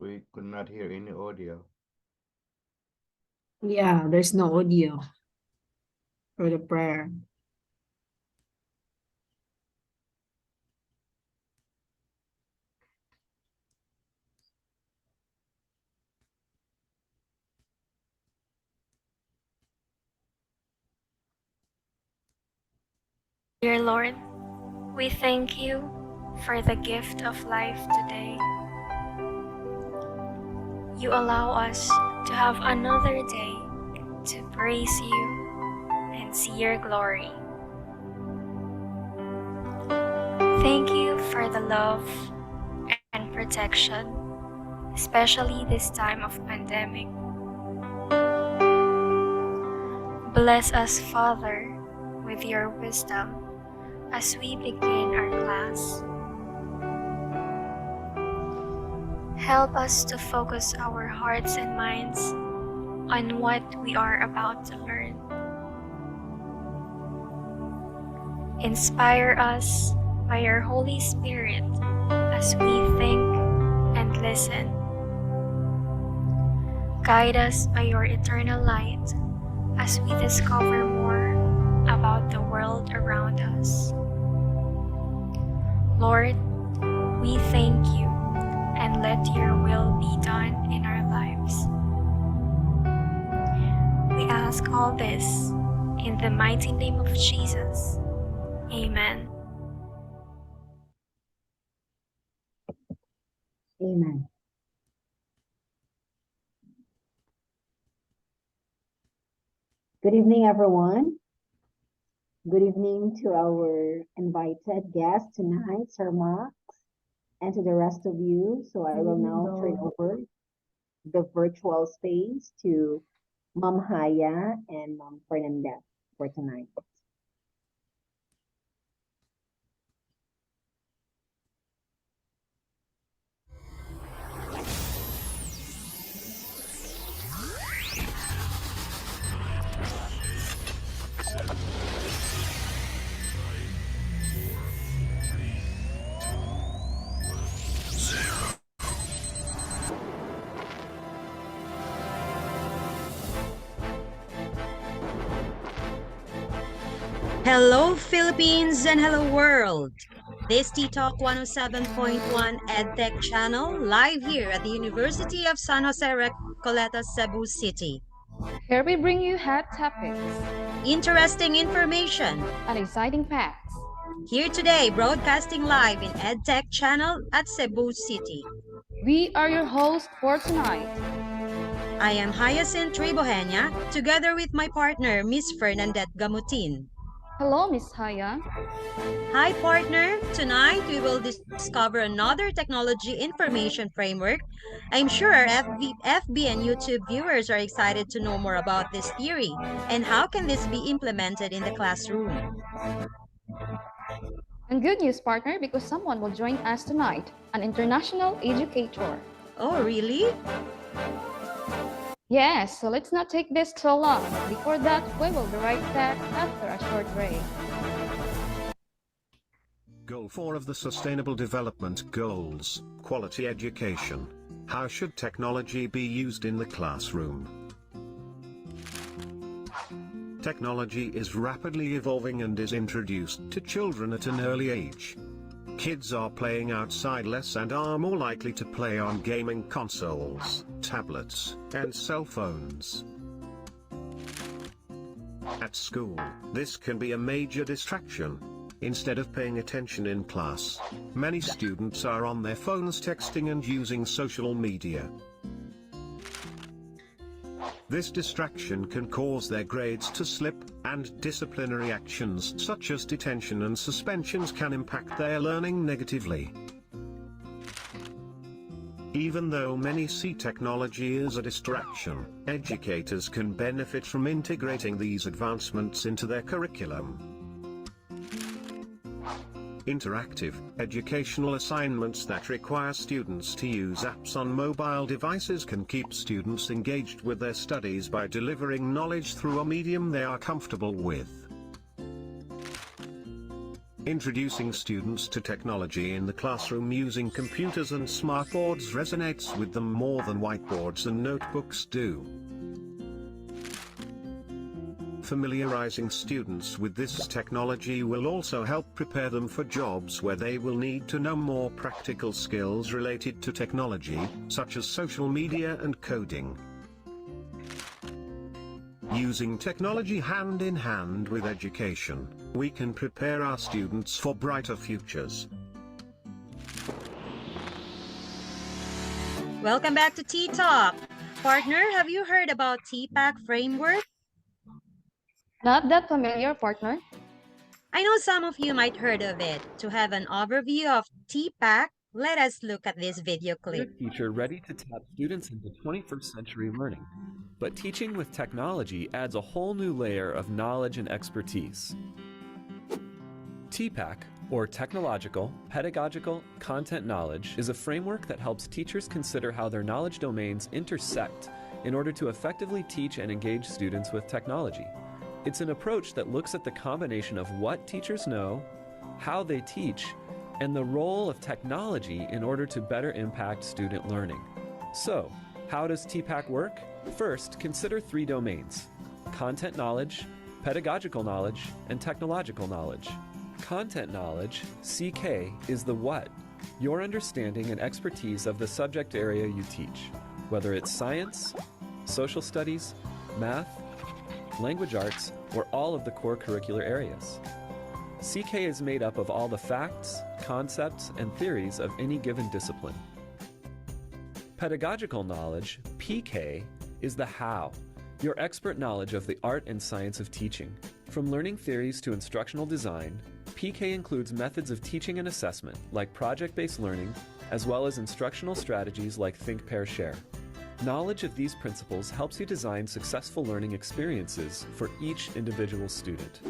We could not hear any audio. Yeah, there's no audio for the prayer. Dear Lord, we thank you for the gift of life today. You allow us to have another day to praise you and see your glory. Thank you for the love and protection, especially this time of pandemic. Bless us, Father, with your wisdom as we begin our class. Help us to focus our hearts and minds on what we are about to learn. Inspire us by your Holy Spirit as we think and listen. Guide us by your eternal light as we discover more about the world around us. Lord, we thank you and let your will be done in our lives. We ask all this in the mighty name of Jesus. Amen. Amen. Good evening, everyone. Good evening to our invited guest tonight, Sir Max, and to the rest of you. So I will now turn over the virtual space to Mom Haya and Mom Fernandez for tonight. Hello, Philippines, and hello, world. This T-Talk 107.1 EdTech channel, live here at the University of San Jose Recoleta, Cebu City. Here we bring you hot topics, Interesting information, and exciting facts. here today, broadcasting live in EdTech channel at Cebu City. We are your hosts for tonight. I am Hyacinth Tribohenia, together with my partner, Miss Fernandette Gamutin. Hello, Miss Haya. Hi, partner. Tonight, we will discover another technology information framework. I'm sure our FB and YouTube viewers are excited to know more about this theory and how can this be implemented in the classroom. And good news, partner, because someone will join us tonight, an international educator. Oh, really? Yes, so let's not take this so long. Before that, we will be right back after a short break. Goal 4 of the Sustainable Development Goals, quality education. How should technology be used in the classroom? Technology is rapidly evolving and is introduced to children at an early age. Kids are playing outside less and are more likely to play on gaming consoles, tablets, and cell phones. At school, this can be a major distraction. Instead of paying attention in class, many students are on their phones texting and using social media. This distraction can cause their grades to slip, and disciplinary actions such as detention and suspensions can impact their learning negatively. Even though many see technology as a distraction, educators can benefit from integrating these advancements into their curriculum. Interactive, educational assignments that require students to use apps on mobile devices can keep students engaged with their studies by delivering knowledge through a medium they are comfortable with. Introducing students to technology in the classroom using computers and smartboards resonates with them more than whiteboards and notebooks do. Familiarizing students with this technology will also help prepare them for jobs where they will need to know more practical skills related to technology, such as social media and coding. Using technology hand in hand with education, we can prepare our students for brighter futures. Welcome back to Tea Talk. Partner, have you heard about TPACK framework? Not that familiar, partner. I know some of you might heard of it. To have an overview of TPACK, let us look at this video You're clip. a teacher ready to tap students into 21st century learning. But teaching with technology adds a whole new layer of knowledge and expertise. TPACK, or Technological, Pedagogical, Content Knowledge, is a framework that helps teachers consider how their knowledge domains intersect in order to effectively teach and engage students with technology. It's an approach that looks at the combination of what teachers know, how they teach, and the role of technology in order to better impact student learning. So, how does TPACK work? First, consider 3 domains: content knowledge, pedagogical knowledge, and technological knowledge. Content knowledge, CK, is the what, your understanding and expertise of the subject area you teach, whether it's science, social studies, math, language arts, or all of the core curricular areas. CK is made up of all the facts, concepts, and theories of any given discipline. Pedagogical knowledge, PK, is the how, your expert knowledge of the art and science of teaching. From learning theories to instructional design, PK includes methods of teaching and assessment, like project-based learning, as well as instructional strategies like Think, Pair, Share. Knowledge of these principles helps you design successful learning experiences for each individual student.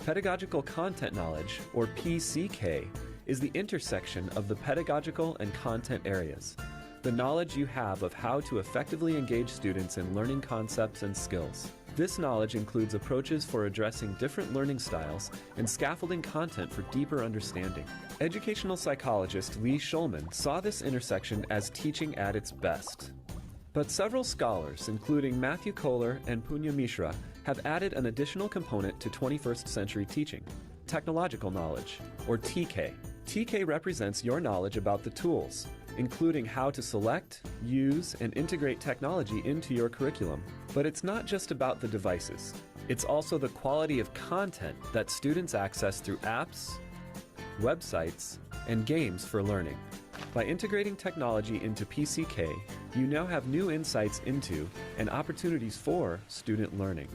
Pedagogical content knowledge, or PCK, is the intersection of the pedagogical and content areas, the knowledge you have of how to effectively engage students in learning concepts and skills. This knowledge includes approaches for addressing different learning styles and scaffolding content for deeper understanding. Educational psychologist Lee Schulman saw this intersection as teaching at its best. But several scholars, including Matthew Kohler and Punya Mishra, have added an additional component to 21st century teaching: technological knowledge, or TK. TK represents your knowledge about the tools, including how to select, use, and integrate technology into your curriculum. But it's not just about the devices. It's also the quality of content that students access through apps, websites, and games for learning. By integrating technology into PCK, you now have new insights into and opportunities for student learning.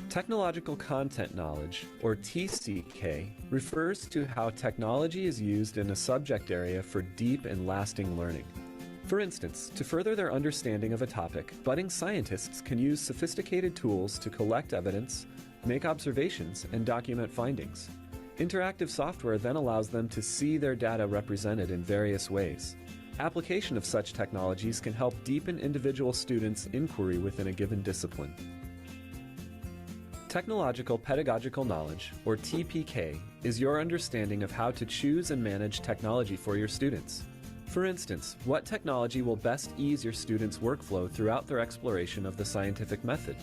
Technological content knowledge, or TCK, refers to how technology is used in a subject area for deep and lasting learning. For instance, to further their understanding of a topic, budding scientists can use sophisticated tools to collect evidence, make observations, and document findings. Interactive software then allows them to see their data represented in various ways. Application of such technologies can help deepen individual students' inquiry within a given discipline. Technological pedagogical knowledge, or TPK, is your understanding of how to choose and manage technology for your students. For instance, what technology will best ease your students' workflow throughout their exploration of the scientific method?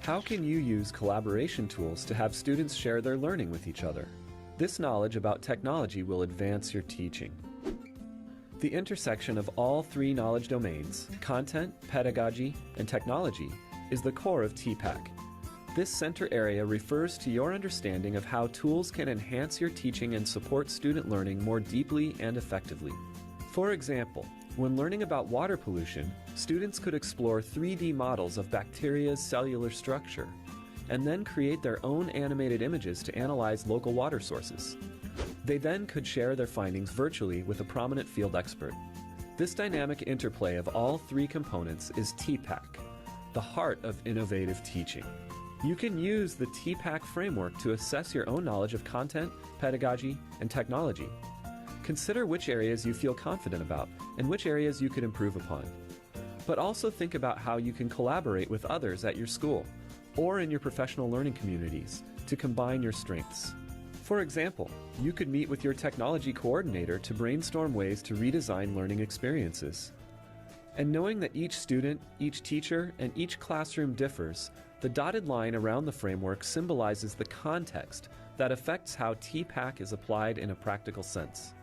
How can you use collaboration tools to have students share their learning with each other? This knowledge about technology will advance your teaching. The intersection of all 3 knowledge domains, content, pedagogy, and technology, is the core of TPACK. This center area refers to your understanding of how tools can enhance your teaching and support student learning more deeply and effectively. For example, when learning about water pollution, students could explore 3D models of bacteria's cellular structure, and then create their own animated images to analyze local water sources. They then could share their findings virtually with a prominent field expert. This dynamic interplay of all 3 components is TPACK, the heart of innovative teaching. You can use the TPACK framework to assess your own knowledge of content, pedagogy, and technology. Consider which areas you feel confident about and which areas you could improve upon. But also think about how you can collaborate with others at your school or in your professional learning communities to combine your strengths. For example, you could meet with your technology coordinator to brainstorm ways to redesign learning experiences. And knowing that each student, each teacher, and each classroom differs, the dotted line around the framework symbolizes the context that affects how TPACK is applied in a practical sense.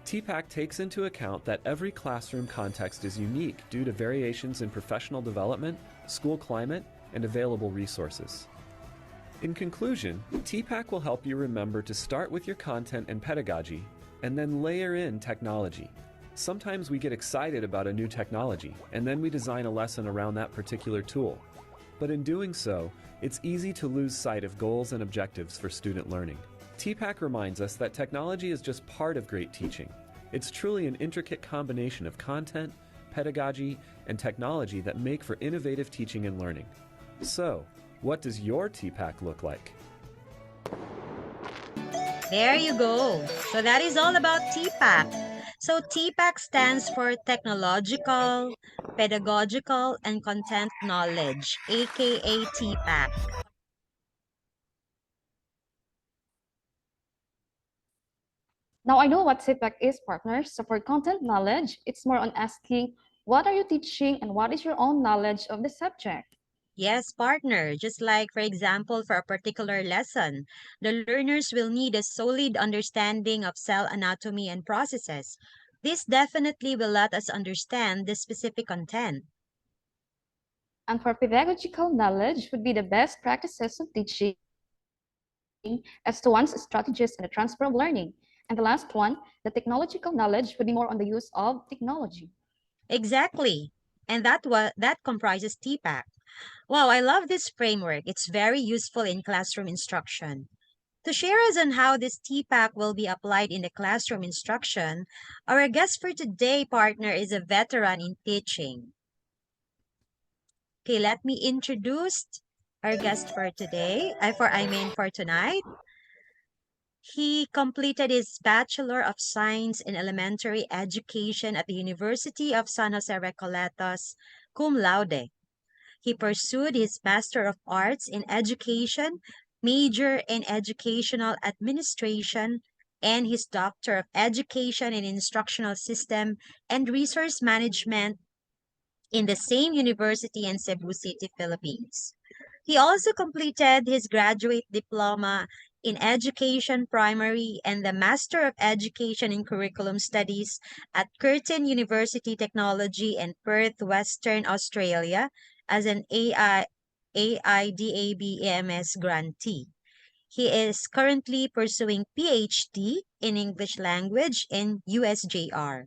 TPACK takes into account that every classroom context is unique due to variations in professional development, school climate, and available resources. In conclusion, TPACK will help you remember to start with your content and pedagogy, and then layer in technology. Sometimes we get excited about a new technology, and then we design a lesson around that particular tool. But in doing so, it's easy to lose sight of goals and objectives for student learning. TPACK reminds us that technology is just part of great teaching. It's truly an intricate combination of content, pedagogy, and technology that make for innovative teaching and learning. So, what does your TPACK look like? There you go. So that is all about TPACK. So TPACK stands for Technological, Pedagogical, and Content Knowledge, aka TPACK. Now I know what TPACK is, partners. So for content knowledge, it's more on asking, what are you teaching and what is your own knowledge of the subject? Yes, partner. Just like, for example, for a particular lesson, the learners will need a solid understanding of cell anatomy and processes. This definitely will let us understand the specific content. And for pedagogical knowledge would be the best practices of teaching as to one's strategies and the transfer of learning. And the last one, the technological knowledge would be more on the use of technology. Exactly. And that comprises TPAC. Wow, I love this framework. It's very useful in classroom instruction. To share us on how this TPAC will be applied in the classroom instruction, our guest for today, partner, is a veteran in teaching. Okay, let me introduce our guest for today. For tonight. He completed his Bachelor of Science in Elementary Education at the University of San Jose Recoletos, cum laude. He pursued his Master of Arts in Education, major in Educational Administration, and his Doctor of Education in Instructional System and Resource Management in the same university in Cebu City, Philippines. He also completed his graduate diploma in Education Primary and the Master of Education in Curriculum Studies at Curtin University Technology in Perth, Western Australia as an AIDAB grantee. He is currently pursuing PhD in English language in USJR.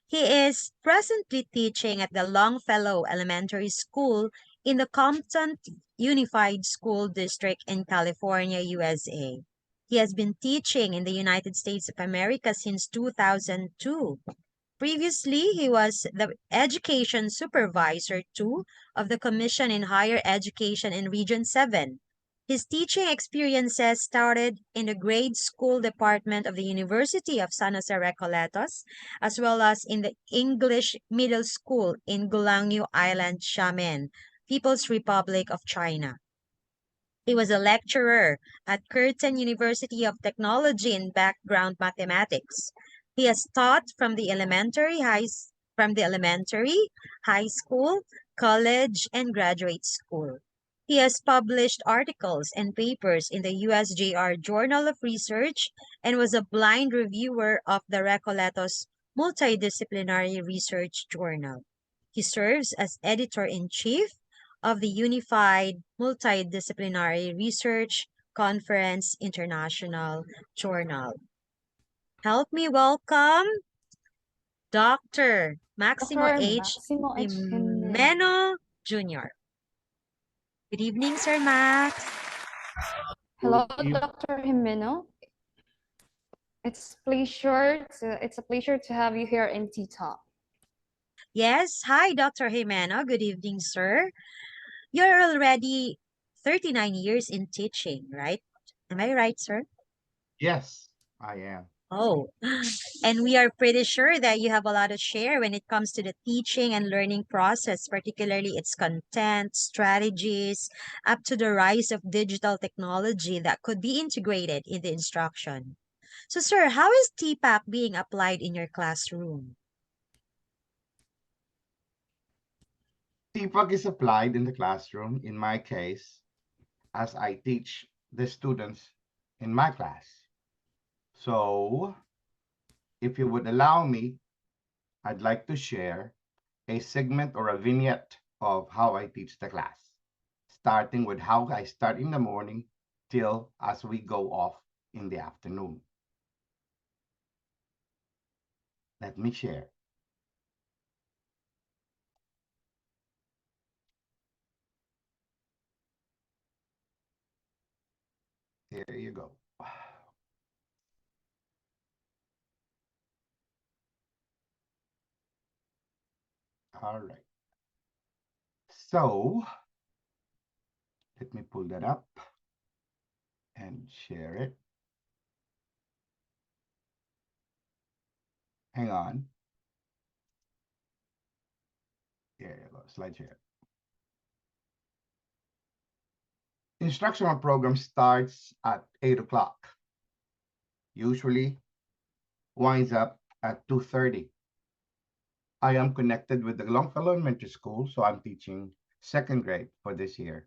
He is presently teaching at the Longfellow Elementary School in the Compton Unified School District in California, USA. He has been teaching in the United States of America since 2002. Previously, he was the Education Supervisor 2 of the Commission in Higher Education in Region 7. His teaching experiences started in the grade school department of the University of San Jose Recoletos, as well as in the English Middle School in Gulangyu Island, Xiamen, People's Republic of China. He was a lecturer at Curtin University of Technology in background mathematics. He has taught from the elementary, high school, college, and graduate school. He has published articles and papers in the USJR Journal of Research and was a blind reviewer of the Recoletos Multidisciplinary Research Journal. He serves as editor-in-chief of the Unified Multidisciplinary Research Conference International Journal. Help me welcome Dr. Maximo Dr. H. Maximo H. Jimenez. Jimeno Jr. Good evening, Sir Max. Hello, Good eve- Dr. Jimeno. It's a pleasure to have you here in T-Talk. Yes, hi, Dr. Jimeno. Good evening, sir. You're already 39 years in teaching, right? Am I right, sir? Yes, I am. Oh, and we are pretty sure that you have a lot to share when it comes to the teaching and learning process, particularly its content, strategies, up to the rise of digital technology that could be integrated in the instruction. So, sir, how is TPAC being applied in your classroom? TPACK is applied in the classroom, in my case, as I teach the students in my class. So, if you would allow me, I'd like to share a segment or a vignette of how I teach the class, starting with how I start in the morning till as we go off in the afternoon. Let me share. Here you go. All right. So let me pull that up and share it. Hang on. Here you go, slide share. Instructional program starts at 8 o'clock. Usually winds up at 2:30. I am connected with the Longfellow Elementary School, so I'm teaching second grade for this year.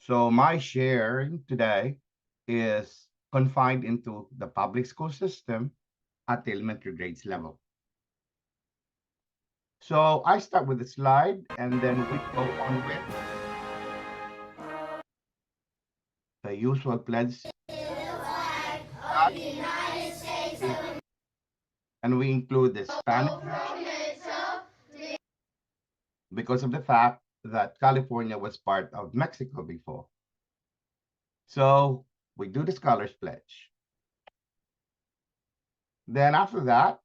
So my sharing today is confined into the public school system at the elementary grades level. So I start with the slide and then we go on with the usual pledge. And we include the Spanish because of the fact that California was part of Mexico before. So we do the Scholars Pledge. Then after that,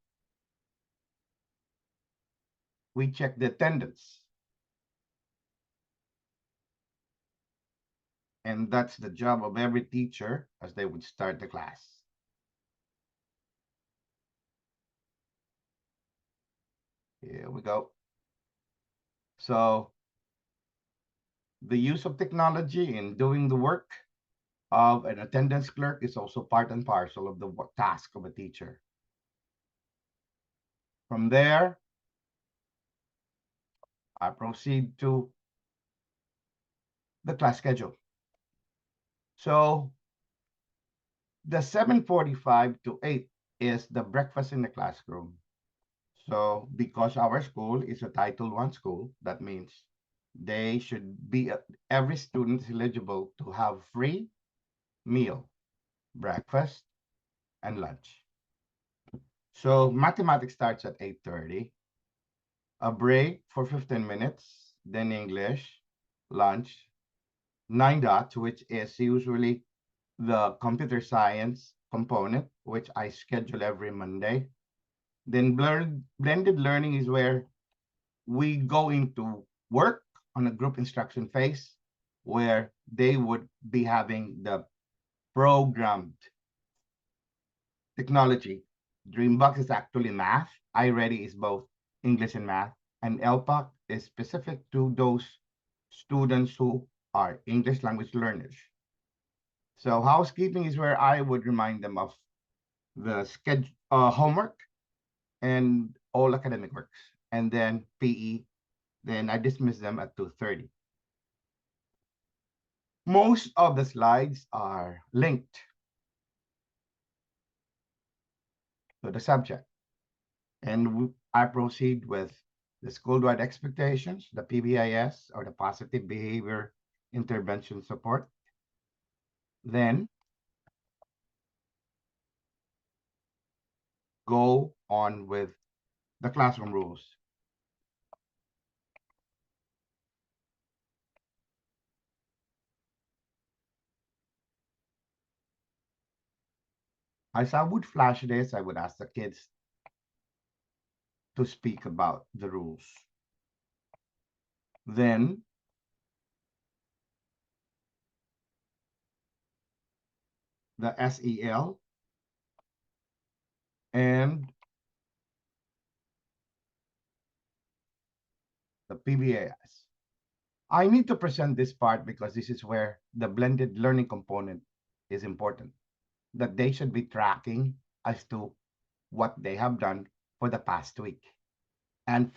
we check the attendance. And that's the job of every teacher as they would start the class. Here we go. So the use of technology in doing the work of an attendance clerk is also part and parcel of the task of a teacher. From there, I proceed to the class schedule. So the 7:45 to 8 is the breakfast in the classroom. So because our school is a Title I school, that means they should be, every student is eligible to have free meal, breakfast, and lunch. So mathematics starts at 8:30, a break for 15 minutes, then English, lunch, 9 dots, which is usually the computer science component, which I schedule every Monday. Then blended learning is where we go into work on a group instruction phase, where they would be having the programmed technology. Dreambox is actually math. iReady is both English and math. And LPAC is specific to those students who are English language learners. So housekeeping is where I would remind them of the schedule, homework, and all academic works. And then PE, then I dismiss them at 2:30. Most of the slides are linked to the subject. And I proceed with the school-wide expectations, the PBIS, or the positive behavior intervention support. Then go on with the classroom rules. As I would flash this, I would ask the kids to speak about the rules. Then the SEL, and the PBAS. I need to present this part because this is where the blended learning component is important, that they should be tracking as to what they have done for the past week. And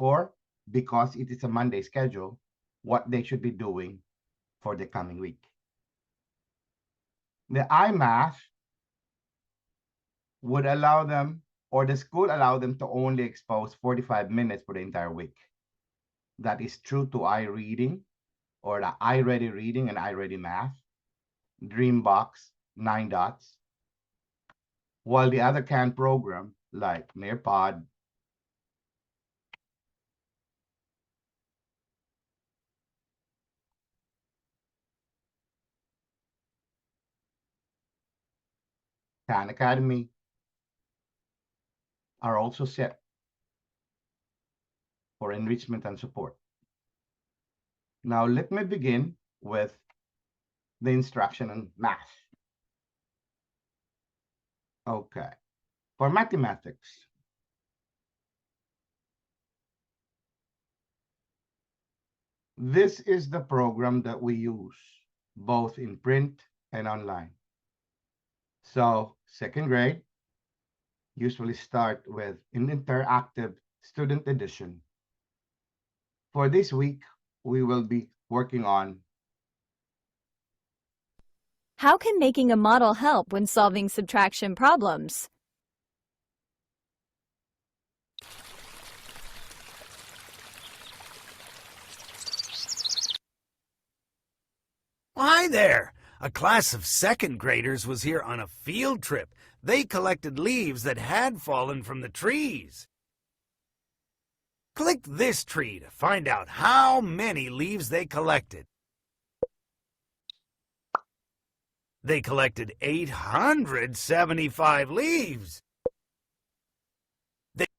because it is a Monday schedule, what they should be doing for the coming week. The iMath would allow them, or the school allow them to only expose 45 minutes for the entire week. That is true to iReading, or the iReady Reading and iReady Math, Dreambox, 9 Dots, while the other canned program, like Nearpod, Khan Academy, are also set for enrichment and support. Now, let me begin with the instruction on math. Okay, for mathematics, this is the program that we use both in print and online. So, second grade usually start with an interactive student edition. For this week, we will be working on how can making a model help when solving subtraction problems? Hi there! A class of second graders was here on a field trip. They collected leaves that had fallen from the trees. Click this tree to find out how many leaves they collected. They collected 875 leaves.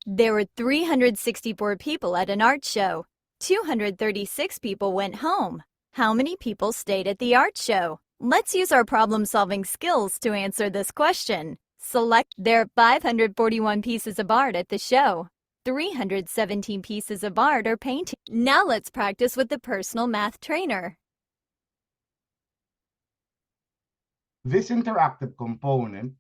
There were 364 people at an art show. 236 people went home. How many people stayed at the art show? Let's use our problem-solving skills to answer this question. Select. There are 541 pieces of art at the show. 317 pieces of art are painted. Now let's practice with the personal math trainer. this interactive component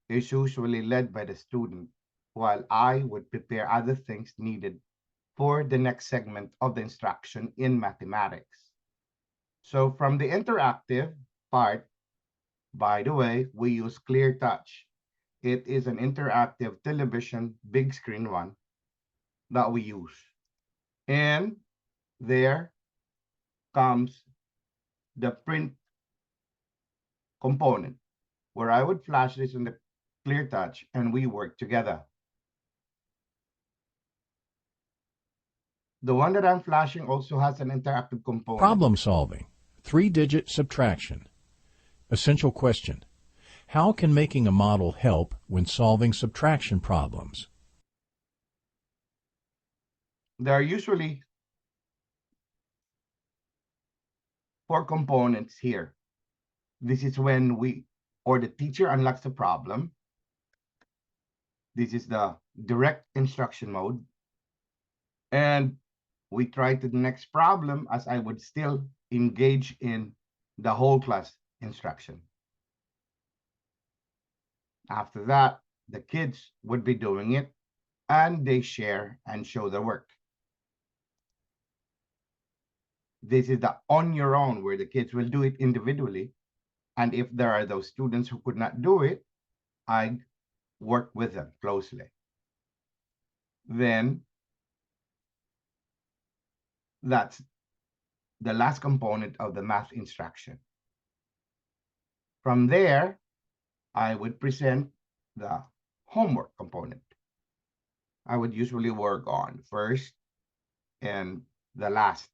is usually led by the student, while I would prepare other things needed for the next segment of the instruction in mathematics. So from the interactive part, by the way, we use Clear Touch. It is an interactive television, big screen one that we use. And there comes the print component, where I would flash this in the Clear Touch and we work together. The one that I'm flashing also has an interactive component. Problem solving, 3-digit subtraction. Essential question: how can making a model help when solving subtraction problems? There are usually 4 components here. This is when the teacher unlocks the problem. This is the direct instruction mode. And we try to the next problem as I would still engage in the whole class instruction. After that, the kids would be doing it and they share and show their work. This is the on your own, where the kids will do it individually. And if there are those students who could not do it, I work with them closely. Then that's the last component of the math instruction. From there, I would present the homework component. I would usually work on first and the last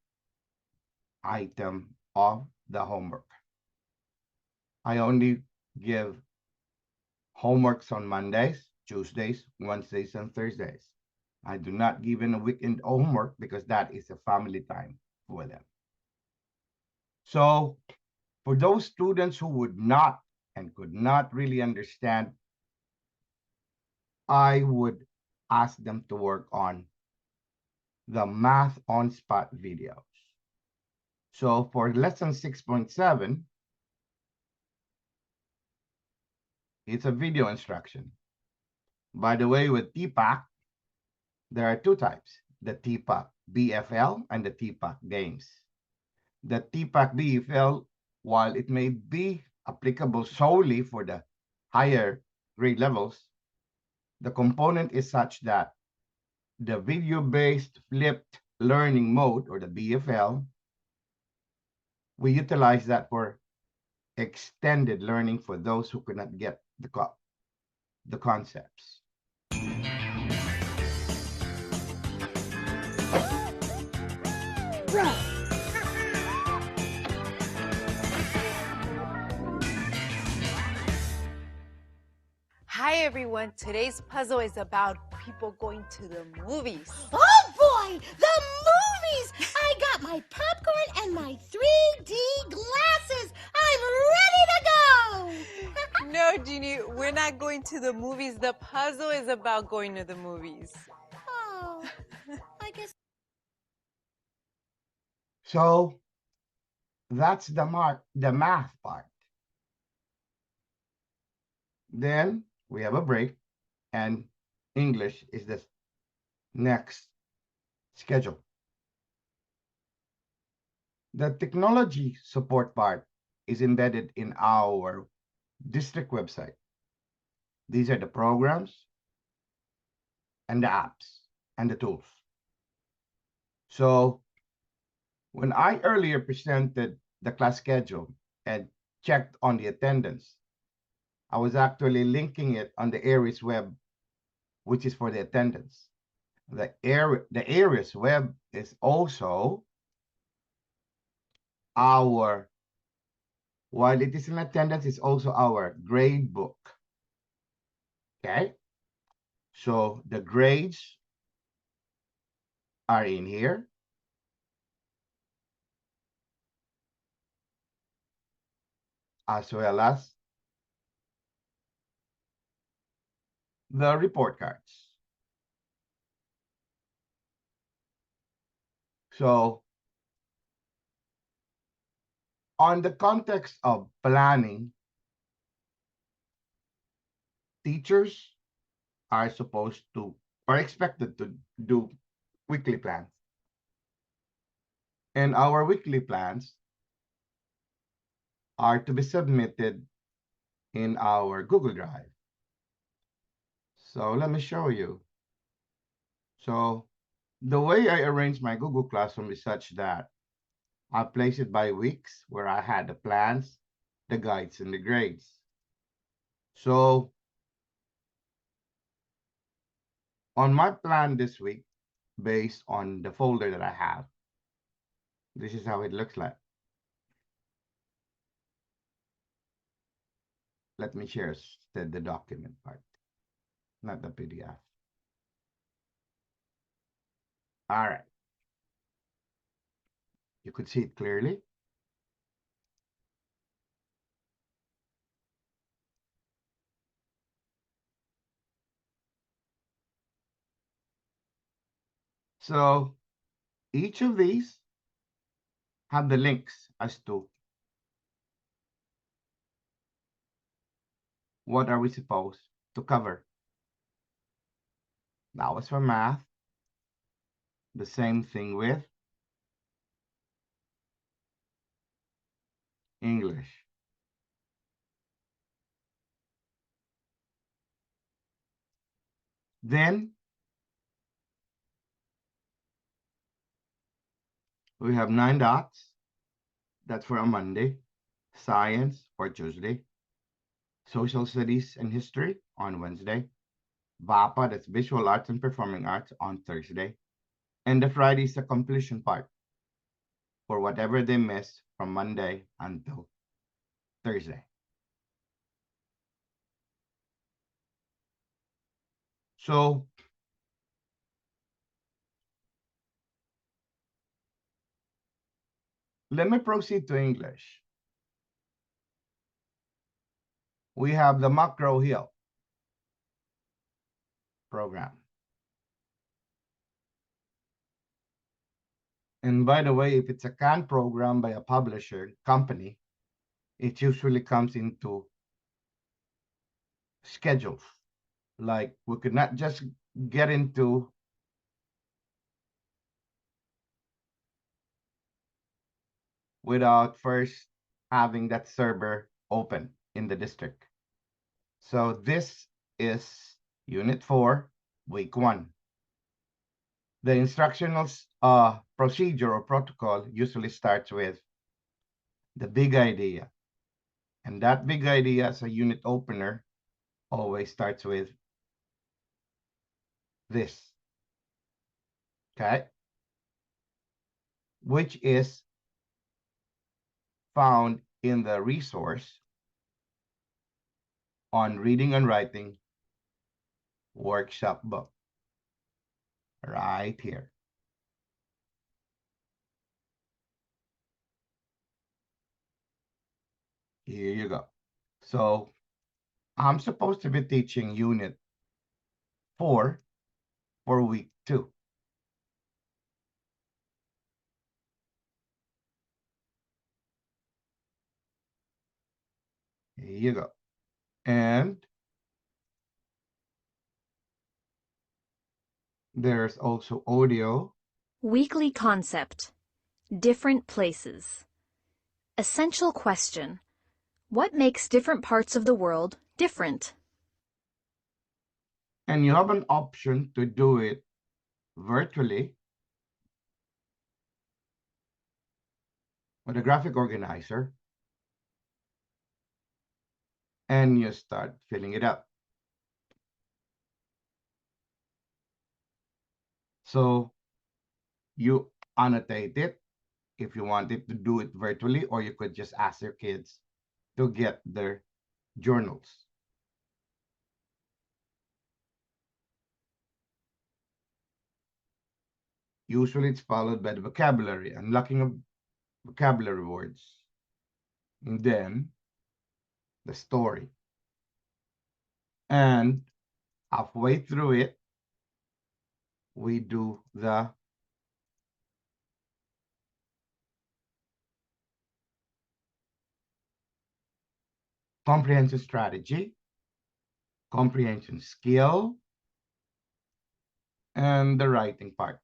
item of the homework. I only give homeworks on Mondays, Tuesdays, Wednesdays, and Thursdays. I do not give in a weekend homework because that is a family time for them. So for those students who would not and could not really understand I would ask them to work on the math on spot videos. So for lesson 6.7, it's a video instruction. By the way, with TPACK, there are two types, the TPACK BFL and the TPACK games. The TPACK BFL, while it may be applicable solely for the higher grade levels, the component is such that the video-based flipped learning mode, or the BFL, we utilize that for extended learning for those who could not get the concepts. Hi everyone, today's puzzle is about people going to the movies. Oh boy, the movies! I got my popcorn and my 3D glasses. I'm ready to go! No, Jeannie, we're not going to the movies. The puzzle is about going to the movies. Oh, I guess. So that's the math part. Then we have a break, and English is the next schedule. The technology support part is embedded in our district website. These are the programs and the apps and the tools. So when I earlier presented the class schedule and checked on the attendance, I was actually linking it on the Aries web, which is for the attendance. The Aries web is also our, while it is in attendance, it's also our grade book. Okay? So the grades are in here. As well as the report cards. So on the context of planning, teachers are supposed to, or expected to do weekly plans. And our weekly plans are to be submitted in our Google Drive. So let me show you. So the way I arrange my Google Classroom is such that I place it by weeks, where I had the plans, the guides, and the grades. So on my plan this week, based on the folder that I have, this is how it looks like. Let me share the document part, not the PDF. All right. You could see it clearly. So each of these have the links as to what are we supposed to cover. That was for math. The same thing with English. Then we have 9 dots. That's for a Monday. Science for Tuesday. Social Studies and History on Wednesday. VAPA, that's Visual Arts and Performing Arts, on Thursday. And the Friday is the completion part for whatever they missed from Monday until Thursday. So let me proceed to English. We have the macro here. program. And by the way, if it's a canned program by a publisher company, it usually comes into schedules. Like we could not just get into without first having that server open in the district. So this is Unit 4, Week 1. The instructional procedure or protocol usually starts with the big idea. And that big idea as a unit opener always starts with this, okay? Which is found in the resource on reading and writing workshop book right here. Here you go. So I'm supposed to be teaching unit 4 for week 2. Here you go. And there's also audio. Weekly concept. Different places. Essential question. What makes different parts of the world different? And you have an option to do it virtually with a graphic organizer. And you start filling it up. So you annotate it if you wanted to do it virtually, or you could just ask your kids to get their journals. Usually it's followed by the vocabulary, unlocking of vocabulary words. And then the story. And halfway through it, we do the comprehension strategy, comprehension skill, and the writing part.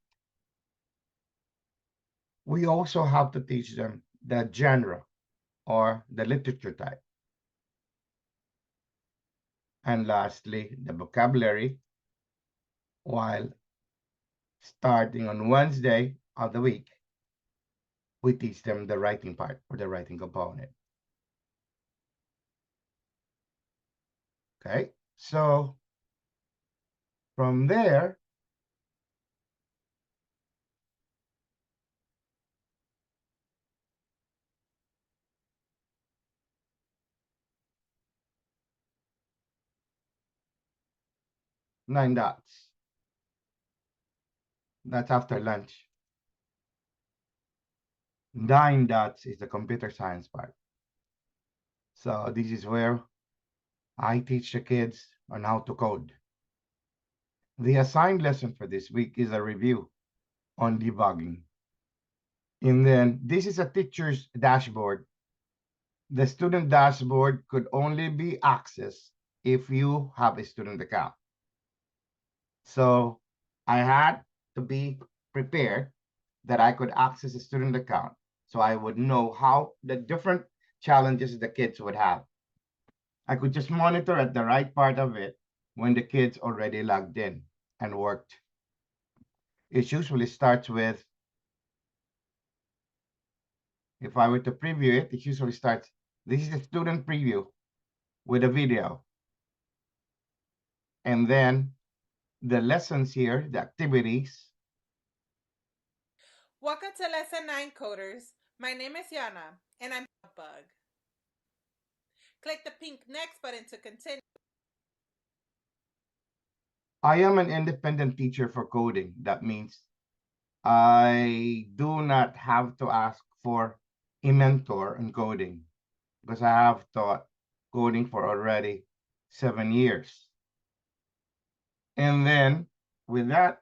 We also have to teach them the genre or the literature type. And lastly, the vocabulary, while starting on Wednesday of the week, we teach them the writing part or the writing component. Okay, so from there, nine dots. That's after lunch. 9 dots is the computer science part. So this is where I teach the kids on how to code. The assigned lesson for this week is a review on debugging. And then this is a teacher's dashboard. The student dashboard could only be accessed if you have a student account. So I had to be prepared that I could access a student account so I would know how the different challenges the kids would have. I could just monitor at the right part of it when the kids already logged in and worked. It usually starts with, if I were to preview it, it usually starts, this is the student preview with a video. And then the lessons here, the activities. Welcome to Lesson 9, Coders. My name is Yana, and I'm a bug. Click the pink Next button to continue. I am an independent teacher for coding. That means I do not have to ask for a mentor in coding because I have taught coding for already 7 years. And then with that,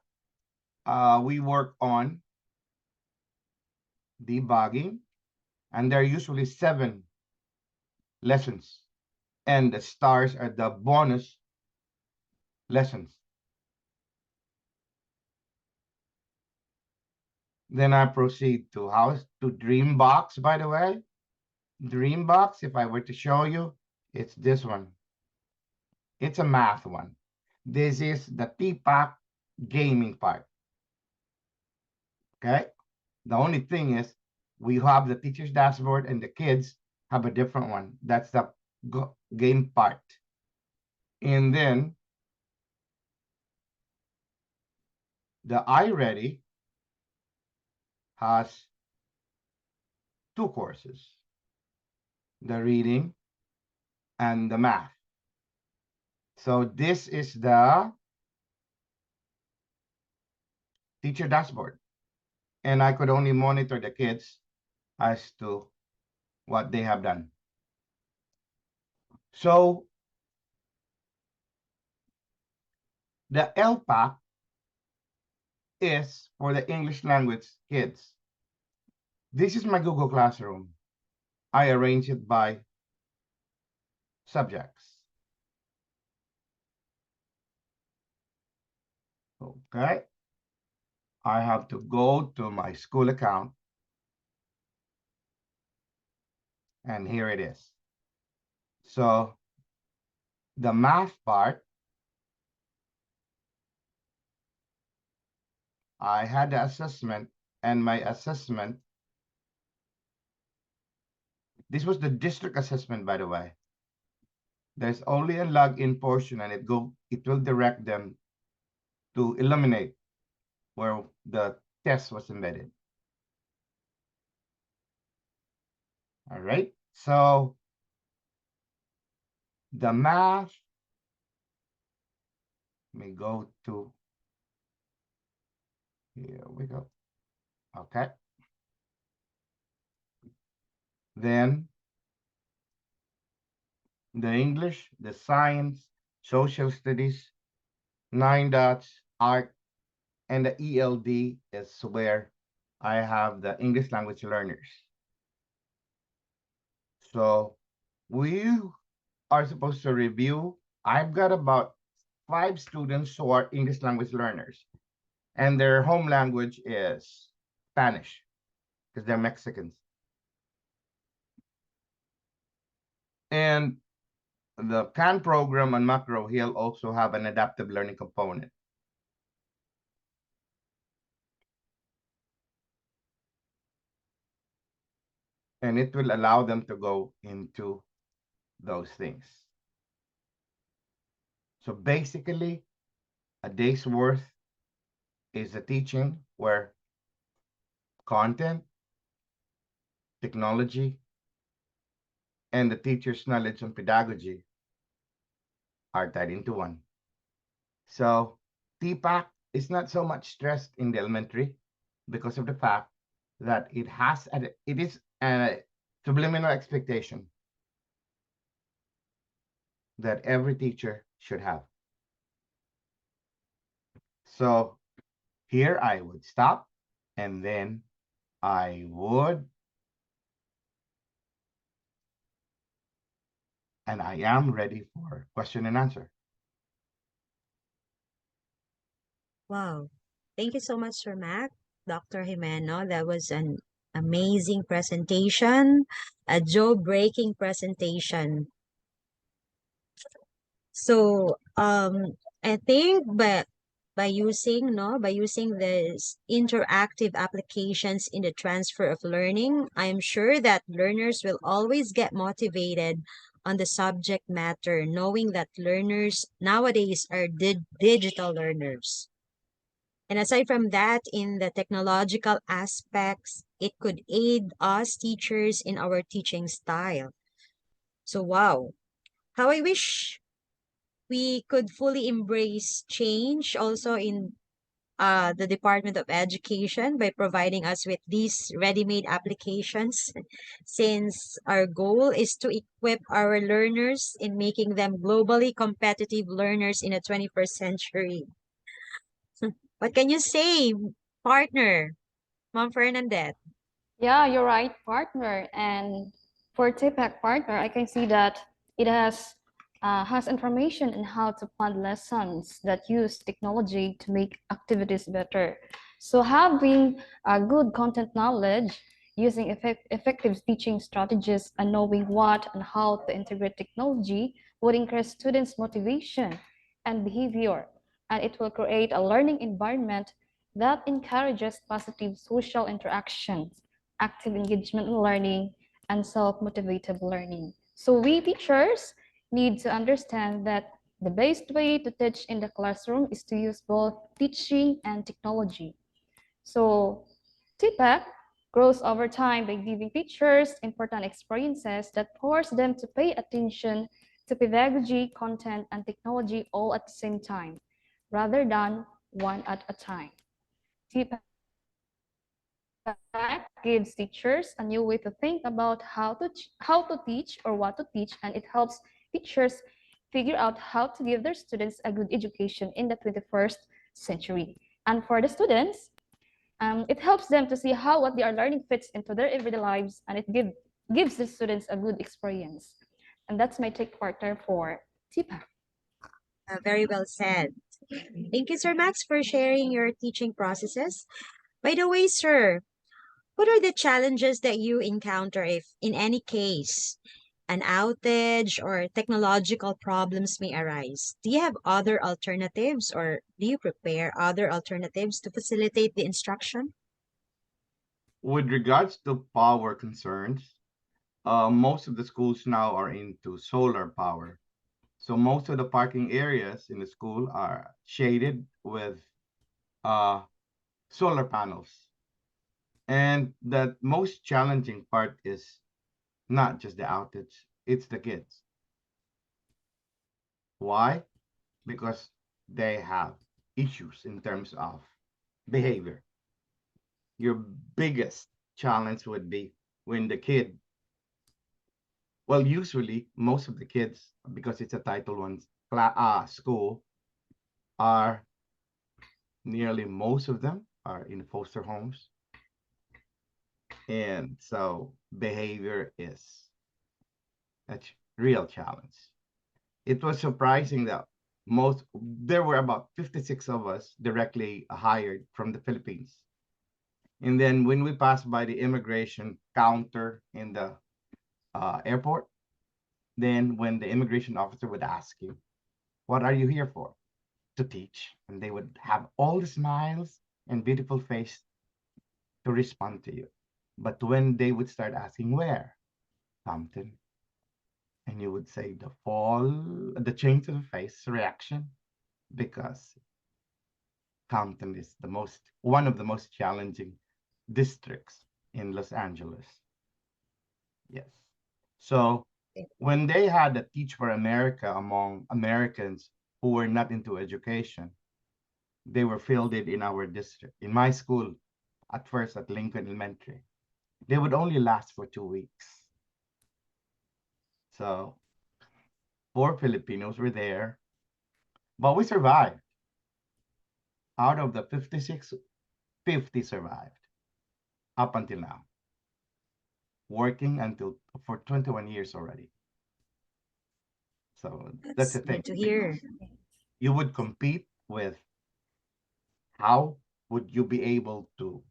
we work on debugging, and there are usually 7 lessons, and the stars are the bonus lessons. Then I proceed to Dreambox, by the way. Dreambox, if I were to show you, it's this one. It's a math one. This is the TPACK gaming part. Okay? The only thing is we have the teacher's dashboard and the kids have a different one. That's the game part. And then the iReady has 2 courses, the reading and the math. So this is the teacher dashboard. And I could only monitor the kids as to what they have done. So the LPAC is for the English language kids. This is my Google Classroom. I arrange it by subjects. Okay. I have to go to my school account. And here it is. So the math part, I had the assessment, and my assessment, this was the district assessment, by the way. There's only a login portion, and it will direct them to eliminate where the test was embedded. All right, so the math, let me go to, here we go. Okay. Then the English, the science, social studies, 9 dots, art, and the ELD is where I have the English language learners. So we are supposed to review. I've got about 5 students who are English language learners, and their home language is Spanish because they're Mexicans. And the CAN program on Macro Hill also have an adaptive learning component. And it will allow them to go into those things. So basically, a day's worth is a teaching where content, technology, and the teacher's knowledge and pedagogy are tied into one. So TPACK is not so much stressed in the elementary because of the fact that it is a subliminal expectation that every teacher should have. So here I would stop, and then I would, and I am ready for question and answer. Wow. Thank you so much, Sir Mac. Dr. Jimeno, that was an amazing presentation, a jaw-breaking presentation. So, I think by using these interactive applications in the transfer of learning, I am sure that learners will always get motivated on the subject matter, knowing that learners nowadays are digital learners. And aside from that, in the technological aspects, it could aid us teachers in our teaching style. So, wow, how I wish we could fully embrace change also in the Department of Education by providing us with these ready-made applications, since our goal is to equip our learners in making them globally competitive learners in the 21st century. What can you say, partner, Mom Fernandette? Yeah, you're right, partner. And for TPACK partner, I can see that it has information on how to plan lessons that use technology to make activities better. So having a good content knowledge, using effective teaching strategies, and knowing what and how to integrate technology would increase students' motivation and behavior, and it will create a learning environment that encourages positive social interactions, active engagement in learning, and self-motivated learning. So we teachers need to understand that the best way to teach in the classroom is to use both teaching and technology. So TPAC grows over time by giving teachers important experiences that force them to pay attention to pedagogy, content, and technology all at the same time, rather than one at a time. TPAC gives teachers a new way to think about how to teach or what to teach, and it helps teachers figure out how to give their students a good education in the 21st century. And for the students, it helps them to see how what they are learning fits into their everyday lives, and it gives the students a good experience. And that's my take, partner, for TPAC. Very well said. Thank you, Sir Max, for sharing your teaching processes. By the way, sir, what are the challenges that you encounter if, in any case, an outage or technological problems may arise? Do you have other alternatives, or do you prepare other alternatives to facilitate the instruction? With regards to power concerns, most of the schools now are into solar power. So most of the parking areas in the school are shaded with uh, solar panels. And the most challenging part is not just the outage, it's the kids. Why? Because they have issues in terms of behavior. Your biggest challenge would be when the kid, well, usually most of the kids, because it's a Title One school, are nearly most of them are in foster homes. And so behavior is a real challenge. It was surprising that there were about 56 of us directly hired from the Philippines. And then when we passed by the immigration counter in the airport, then when the immigration officer would ask you, what are you here for? To teach. And they would have all the smiles and beautiful face to respond to you. But when they would start asking where, Compton, and you would say the change of the face reaction, because Compton is one of the most challenging districts in Los Angeles. Yes. So when they had a Teach for America among Americans who were not into education, they were fielded in our district. In my school, at first at Lincoln Elementary, they would only last for 2 weeks. So 4 Filipinos were there, but we survived. Out of the 56, 50 survived up until now, working until for 21 years already. So that's the thing. Good to hear. You would compete with how would you be able to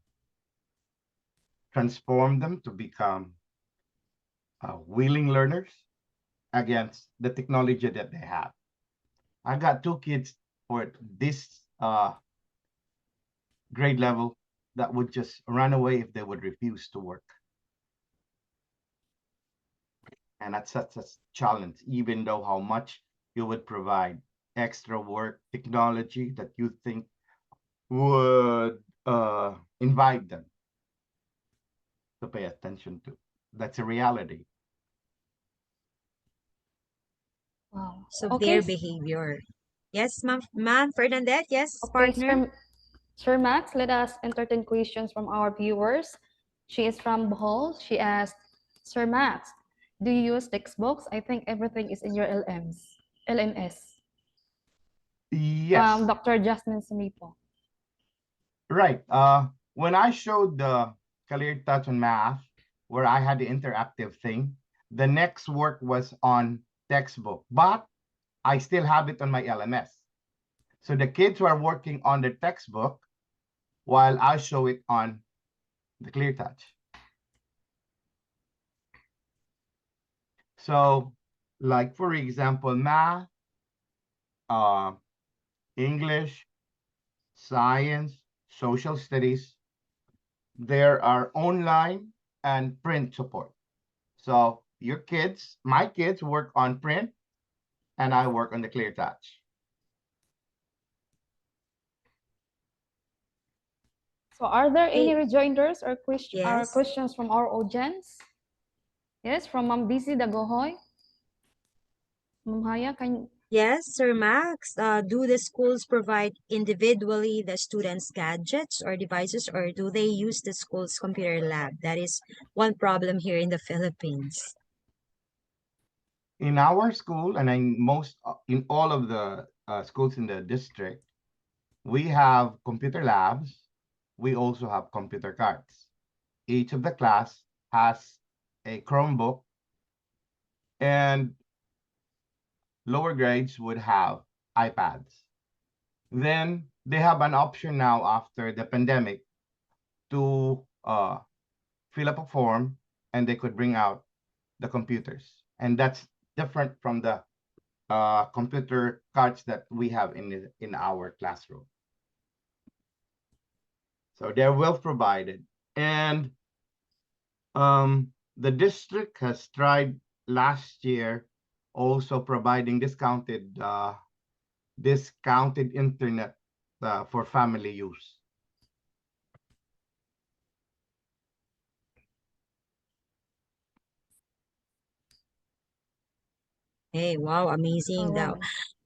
transform them to become willing learners against the technology that they have. I got 2 kids for this grade level that would just run away if they would refuse to work. And that's such a challenge, even though how much you would provide extra work technology that you think would invite them to pay attention to. That's a reality. Wow. So Okay. their behavior. Yes, Ma'am Fernandette. Yes, Okay, partner. Sir Max, let us entertain questions from our viewers. She is from Bohol. She asked, Sir Max, do you use textbooks? I think everything is in your LMS. Yes. Dr. Jasmine Sumipo. Right. When I showed the Clear Touch on math, where I had the interactive thing, the next work was on textbook, but I still have it on my LMS. So the kids were working on the textbook while I show it on the Clear Touch. So, like for example, math, English, science, social studies, there are online and print support. So your kids, my kids work on print and I work on the Clear Touch. So are there any rejoinders or Yes. questions from our audience? Yes, from Ma'am Busy Dagohoy. Ma'am Haya, can Yes, Sir Max. Do the schools provide individually the students' gadgets or devices, or do they use the school's computer lab? That is one problem here in the Philippines. In our school and in all of the schools in the district, we have computer labs. We also have computer cards. Each of the class has a Chromebook, and lower grades would have iPads. Then they have an option now after the pandemic to fill up a form and they could bring out the computers. And that's different from the computer cards that we have in our classroom. So they're well provided. And the district has tried last year also providing discounted internet for family use. Hey, wow, amazing though. wow.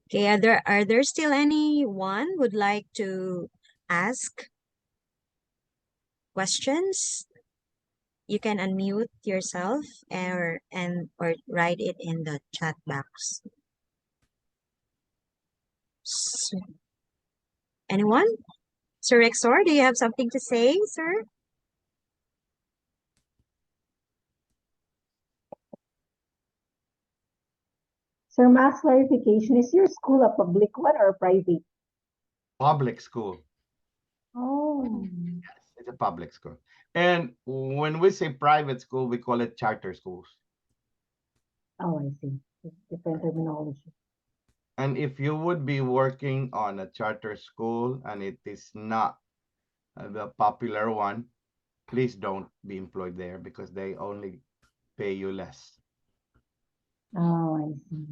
Okay, are there still anyone would like to ask questions? You can unmute yourself or write it in the chat box. So, anyone? Sir Rexor, do you have something to say, sir? Sir Max, clarification, is your school a public one or a private? Public school. Oh. Yes, it's a public school. And when we say private school, we call it charter schools. Oh, I see. Different terminology. And if you would be working on a charter school and it is not the popular one, please don't be employed there because they only pay you less. Oh, I see.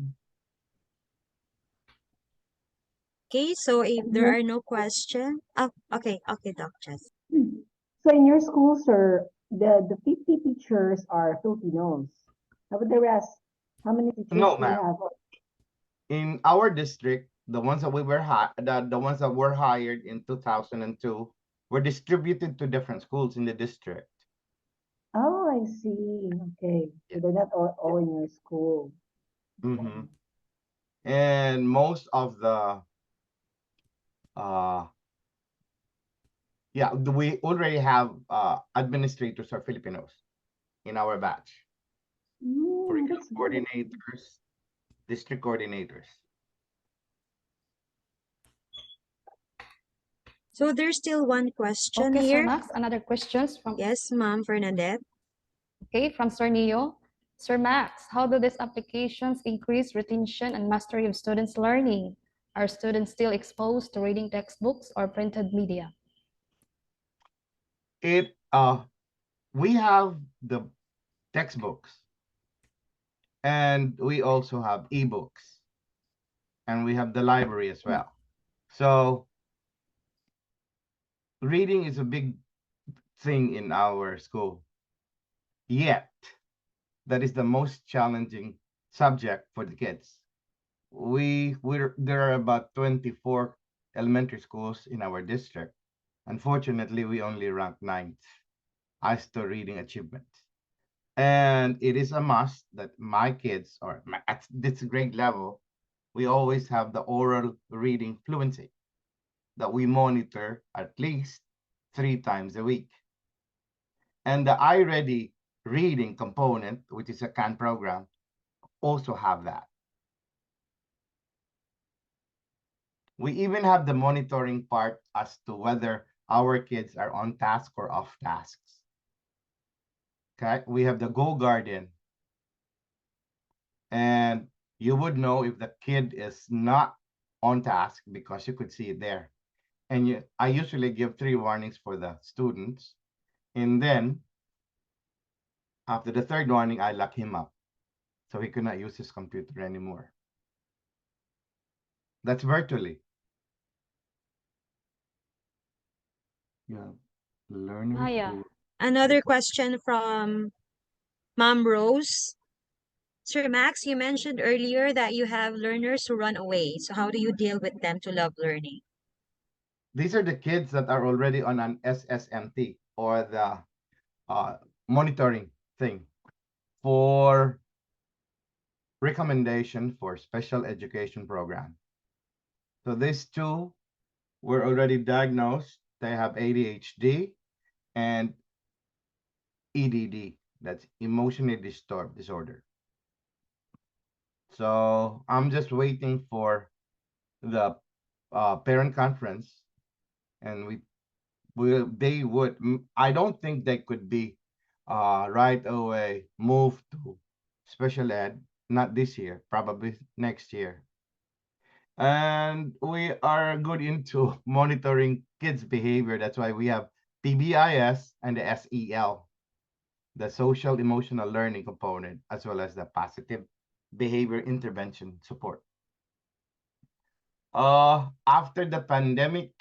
Okay, so if there are no questions, okay, Doc Jess. So in your school, sir, the 50 teachers are Filipinos. How about the rest? How many teachers No, do you ma'am. have? In our district, the ones that the ones that were hired in 2002 were distributed to different schools in the district. Oh, I see. Okay. So they're not all in your school. Mm-hmm. And most of the we already have administrators are Filipinos in our batch. Curriculum That's good. coordinators, district coordinators. So there's still one question Okay, here. Sir Max, another questions from Yes, Ma'am Fernandette. Okay, from Sir Neo. Sir Max, how do these applications increase retention and mastery of students' learning? Are students still exposed to reading textbooks or printed media? We have the textbooks and we also have ebooks and we have the library as well. So reading is a big thing in our school. Yet, that is the most challenging subject for the kids. There are about 24 elementary schools in our district, Unfortunately, we only rank ninth as to reading achievement. And it is a must that my kids, or at this grade level, we always have the oral reading fluency that we monitor at least 3 times a week. And the iReady reading component, which is a CAN program, also have that. We even have the monitoring part as to whether our kids are on task or off tasks. Okay, we have the Go Guardian. And you would know if the kid is not on task because you could see it there. And I usually give 3 warnings for the students. And then after the 3rd warning, I lock him up. So he could not use his computer anymore. That's virtually. Yeah. Learners who... Another question from Mom Rose. Sir Max, you mentioned earlier that you have learners who run away. So how do you deal with them to love learning? These are the kids that are already on an SSMT, or the monitoring thing for recommendation for special education program. So these two were already diagnosed. They have ADHD and EDD, that's emotionally disturbed disorder. So I'm just waiting for the parent conference, and they would, I don't think they could be right away moved to special ed, not this year, probably next year. And we are good into monitoring kids' behavior. That's why we have PBIS and the SEL, the social emotional learning component, as well as the positive behavior intervention support. After the pandemic,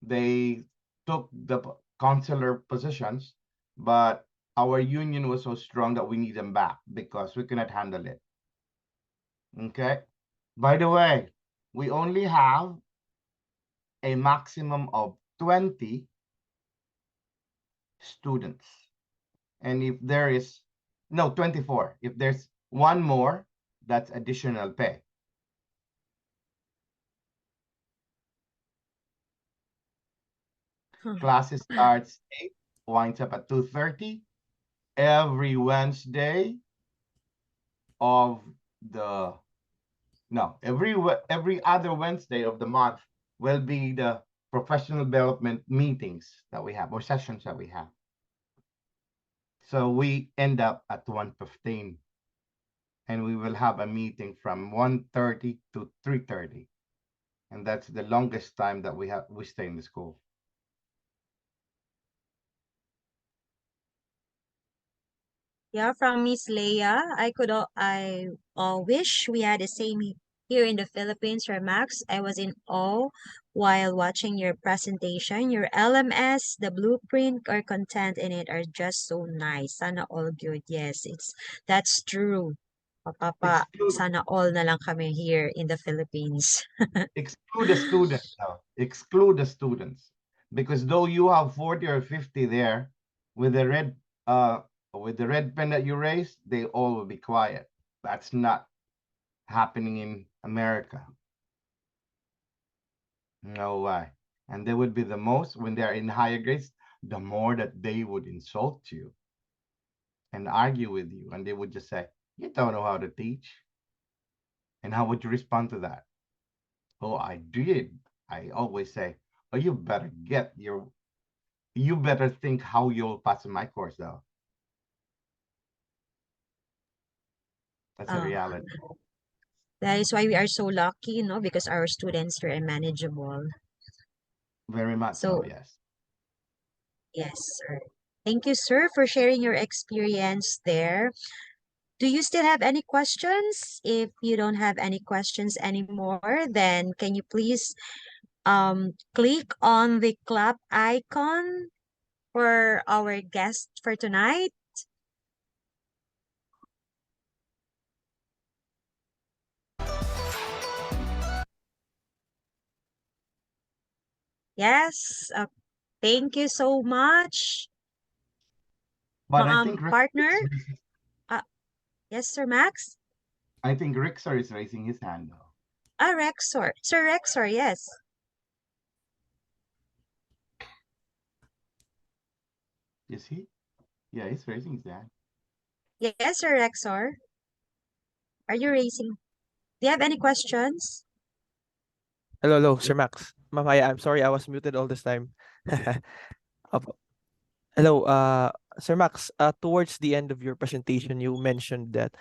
they took the counselor positions, but our union was so strong that we need them back because we cannot handle it. Okay. By the way, we only have a maximum of 20 students. And if there is, no, 24. If there's one more, that's additional pay. Classes starts 8, winds up at 2:30 every Wednesday of the, no, every other Wednesday of the month will be the professional development meetings that we have, or sessions that we have. So we end up at 1:15, and we will have a meeting from 1:30 to 3:30. And that's the longest time that we stay in the school. Yeah, from Miss Leia, I wish we had the same here in the Philippines. For Max, I was in awe while watching your presentation. Your LMS, the blueprint or content in it are just so nice. Sana all good. Yes, that's true. Papa, sana all na lang kami here in the Philippines. Exclude the students now. Exclude the students. Because though you have 40 or 50 there with the red pen that you raised, they all will be quiet. That's not happening in America. No way. And they would be the most, when they're in higher grades, the more that they would insult you and argue with you. And they would just say, you don't know how to teach. And how would you respond to that? Oh, I did. I always say, oh, you better think how you'll pass my course though. That's a reality. That is why we are so lucky, because our students here are manageable. Very much so, yes. Yes, sir. Thank you, sir, for sharing your experience there. Do you still have any questions? If you don't have any questions anymore, then can you please click on the clap icon for our guest for tonight? Yes. Thank you so much, But I think partner. Yes, Sir Max? I think Rixor is raising his hand now. Rexor. Sir Rexor, yes. Is he? Yeah, he's raising his hand. Yes, Sir Rexor. Are you raising? Do you have any questions? Hello, Sir Max. Ma'am Aya, I'm sorry I was muted all this time. Opo. Hello, Sir Max. Towards the end of your presentation, you mentioned that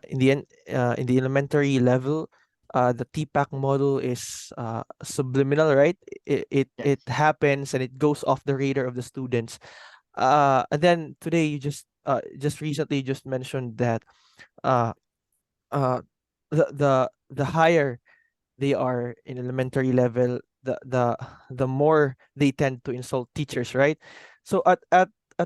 in the elementary level, the TPACK model is subliminal, right? It happens and it goes off the radar of the students. And then today you just recently just mentioned that uh uh the higher they are in elementary level, the more they tend to insult teachers, right? So at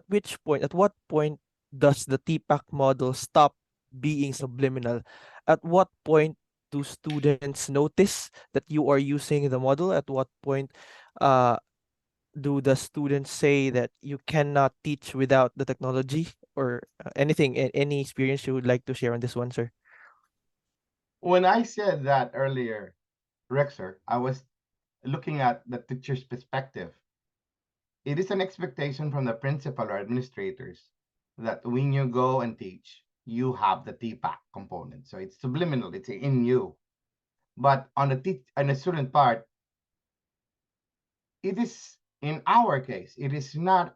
which point, at what point does the TPAC model stop being subliminal? At what point do students notice that you are using the model? At what point uh do the students say that you cannot teach without the technology, or anything, any experience you would like to share on this one, sir? When I said that earlier, Rexer, I was looking at the teacher's perspective. It is an expectation from the principal or administrators that when you go and teach, you have the TPAC component. So it's subliminal, it's in you. But on the student part, it is, in our case, it is not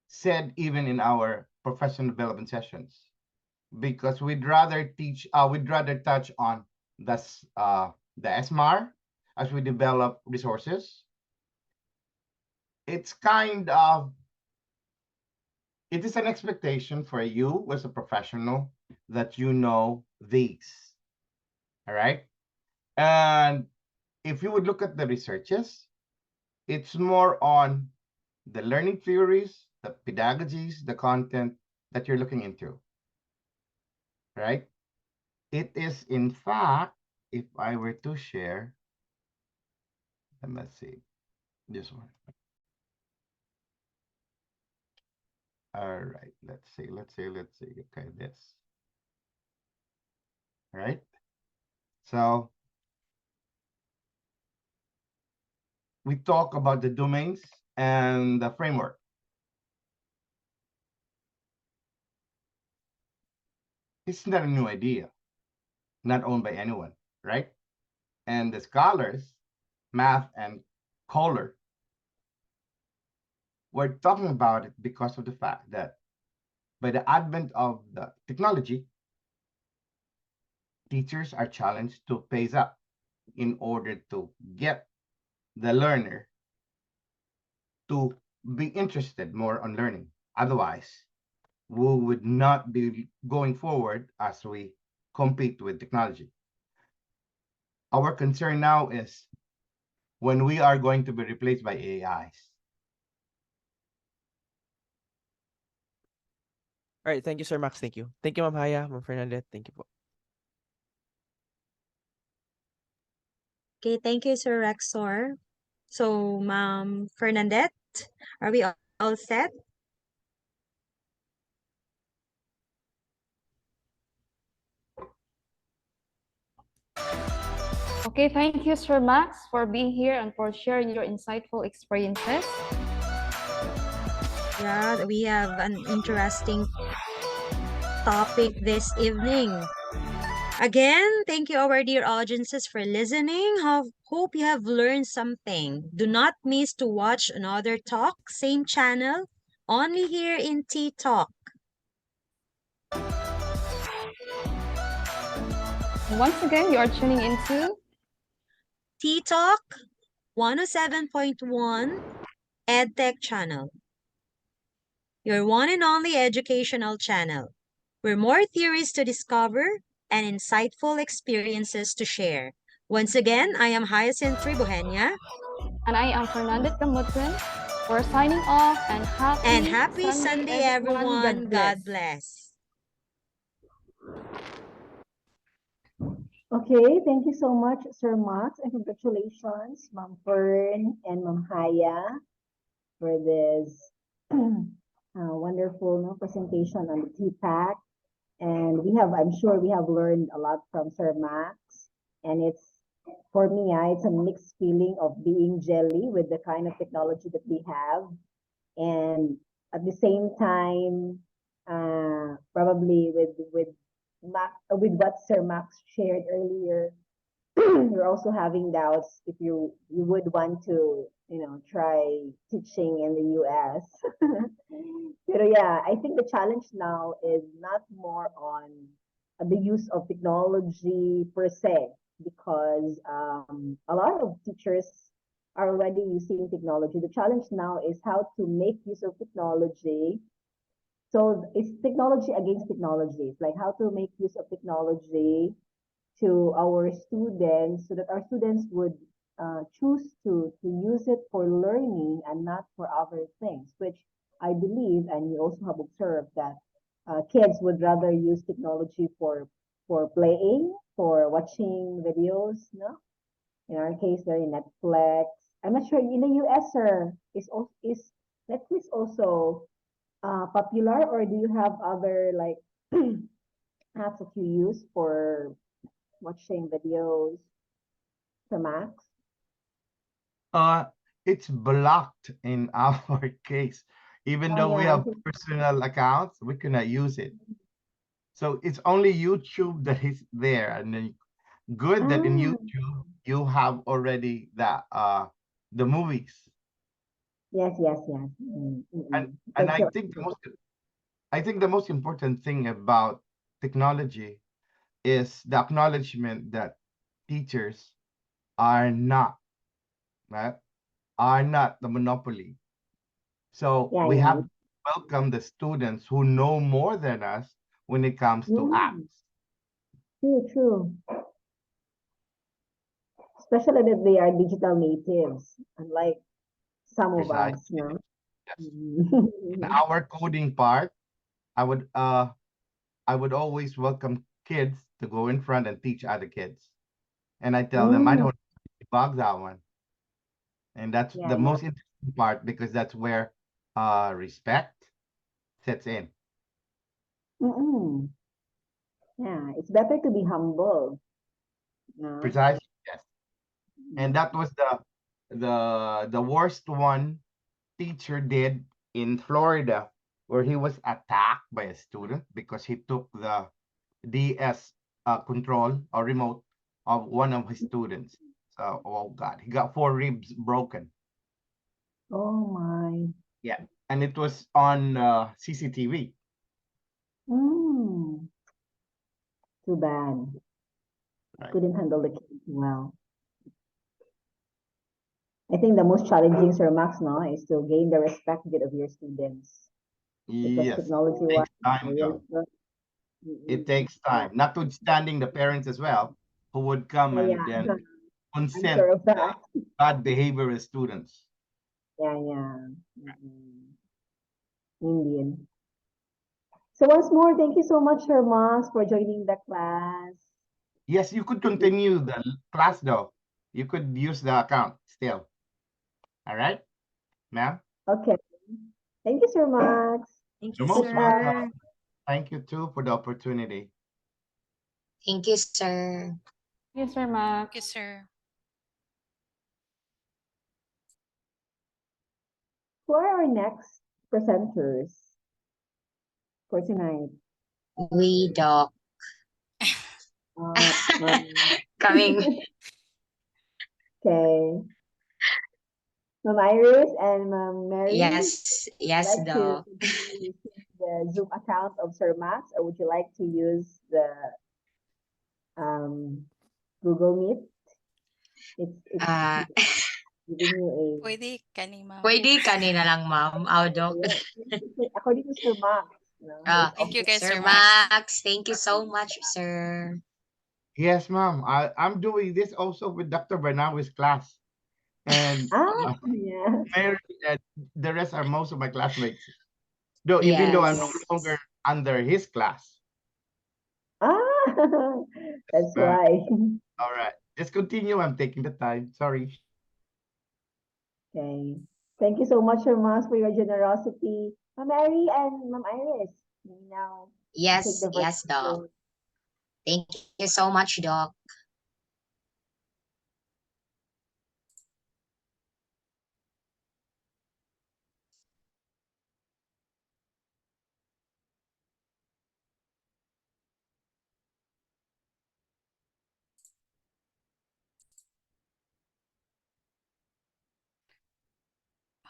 said even in our professional development sessions, because we'd rather touch on the SMAR as we develop resources. It's kind of, it is an expectation for you as a professional that you know these. All right. And if you would look at the researches, it's more on the learning theories, the pedagogies, the content that you're looking into. Right. It is, in fact, if I were to share, let's see, this one. All right, let's see. Okay, this. All right. So we talk about the domains and the framework. It's not a new idea, not owned by anyone, right? And the scholars, Math and Kohler, were talking about it because of the fact that by the advent of the technology, teachers are challenged to pace up in order to get the learner to be interested more on learning. Otherwise, we would not be going forward as we compete with technology. Our concern now is when we are going to be replaced by AIs. All right, thank you, Sir Max. Thank you. Thank you, Ma'am Haya, Ma'am Fernandez. Thank you po. Okay, thank you, Sir Rexor. So, Ma'am Fernandette, are we all set? Okay, thank you, Sir Max, for being here and for sharing your insightful experiences. Yeah, we have an interesting topic this evening. Again, thank you, our dear audiences, for listening. Hope you have learned something. Do not miss to watch another talk, same channel, only here in T-Talk. Once again, you are tuning into T-Talk 107.1 EdTech channel, your one and only educational channel, where more theories to discover and insightful experiences to share. Once again, I am Hyacinth Tribuhenia. And I am Fernandez Camutin. We're signing off, and happy Sunday, everyone. everyone. God bless. Okay, thank you so much, Sir Max, and congratulations, Ma'am Fern and Ma'am Haya. for this wonderful presentation on the TPACK. And I'm sure we have learned a lot from Sir Max. And for me, it's a mixed feeling of being jelly with the kind of technology that we have. And at the same time, probably with what Sir Max shared earlier, you're also having doubts if you would want to try teaching in the US. Pero yeah, I think the challenge now is not more on the use of technology per se, because a lot of teachers are already using technology. The challenge now is how to make use of technology. So it's technology against technology. It's like how to make use of technology to our students so that our students would choose to use it for learning and not for other things, which I believe, and we also have observed that kids would rather use technology for playing, for watching videos, no? In our case, they're in Netflix. I'm not sure in the US, sir, is Netflix also popular, or do you have other like apps that you use for watching videos, for Max? It's blocked in our case. Even though we Yeah, I have think. personal accounts, we cannot use it. So it's only YouTube that is there. And then good that in YouTube you have already the movies. Yes, yes, yes. And That's so. I think the most important thing about technology is the acknowledgement that teachers are not, right, are not the monopoly. So Yeah, we yeah. have to welcome the students who know more than us when it comes to apps. True, true. Especially that they are digital natives, unlike some of Precisely. us, no? Yes. In our coding part, I would uh I would always welcome kids to go in front and teach other kids. And I tell them I don't debug that one. And that's Yeah, the yeah. most interesting part because that's where respect sets in. Mm-mm. Yeah, it's better to be humble, no? Precisely, yes. And that was the worst one teacher did in Florida, where he was attacked by a student because he took the DS control or remote of one of his students. So, oh God, he got 4 ribs broken. Oh my. Yeah, and it was on CCTV. Mm, too bad. Right. Couldn't handle the kids well. I think the most challenging, Sir Max, no, is to gain the respect of your students. Because Yes, technology it wise, takes time really though. It takes yeah. time, notwithstanding the parents as well, who would come Yeah, and yeah. then I'm consent sure of the that. bad behavior as students. Yeah, yeah. Indian. So once more, thank you so much, Sir Max, for joining the class. Yes, you could continue the class though. You could use the account still. All right, ma'am? Okay. Thank you, Sir Max. Thank You're you, most sir. welcome. Thank you too for the opportunity. Thank you, sir. Yes, Sir Max. Thank you, sir. Who are our next presenters for tonight? We doc. Uh, um, Coming. okay. Ma'am Iris and Ma'am Mary, Yes, would you yes, like to doc. continue using the Zoom account of Sir Max, or would you like to use the Google Meet? It's Ah, giving you a Pwede kani, ma'am. pwede kanina lang, ma'am. Doc. according to Sir Max, no, Ah, there's Thank you, also guys, Sir Sir Max. Max, thank you so much, sir. Yes, ma'am. I'm doing this also with Dr. Bernawi's class. And yeah. Mary and the rest are most of my classmates. Though even though I'm no Yes. longer under his class. Ah, that's But why. all right. Just continue. I'm taking the time. Sorry. Okay. Thank you so much, Sir Mas, for your generosity. Ma'am Mary and Ma'am Iris, you may now take Yes, the yes, virtual Doc. floor. Thank you so much, Doc.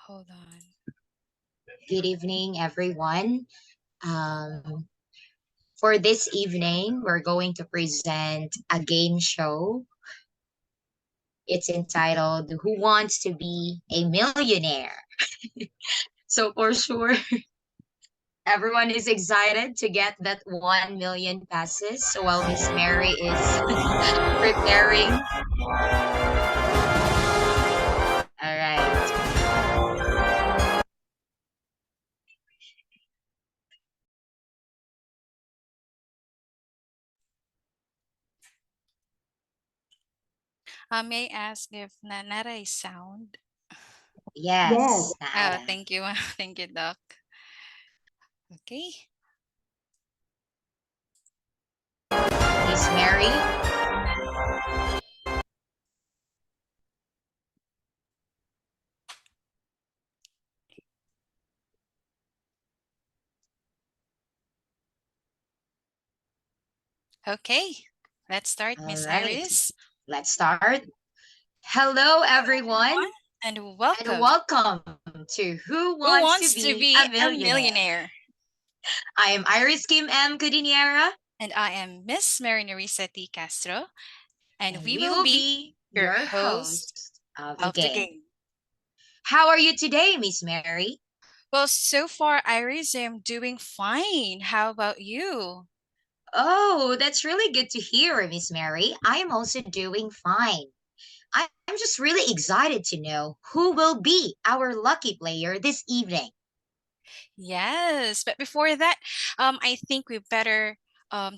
Hold on. Good evening, everyone. Um, for this evening, we're going to present a game show. It's entitled Who Wants to Be a Millionaire? So, for sure, everyone is excited to get that 1 million passes. So, while Miss Mary is preparing, all right. May I ask if Nara is sound? Yes, Oh, Nara. thank you. Thank you, Doc. Okay. Miss Mary. Okay. Let's start, All Miss right, Iris. let's start. Hello, everyone, And and welcome. welcome to Who Who Wants to wants to Be be a a Millionaire? millionaire? I am Iris Kim M. Cudiniera, And I am Miss Mary Nerissa T. Castro. And and we we will will be be your your host host of the of the game. game. How are you today, Miss Mary? Well, so far, Iris, I'm doing fine. How about you? Oh, that's really good to hear, Miss Mary. I am also doing fine. I'm just really excited to know who will be our lucky player this evening. Yes, but before that, I think we better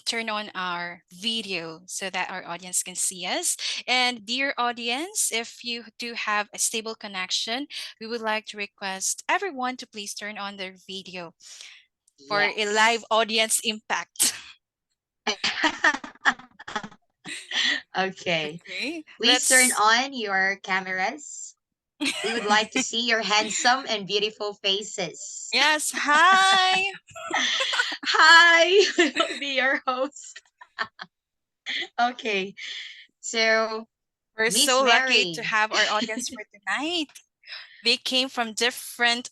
turn on our video so that our audience can see us. And dear audience, if you do have a stable connection, we would like to request everyone to please turn on their video for a live Yes. audience impact. Okay. Okay, Please turn on your cameras. We would like to see your handsome and beautiful faces. Yes, hi. Hi, we will be your host. Okay. So, We're Miss so lucky to Mary. have our audience for tonight. They came from different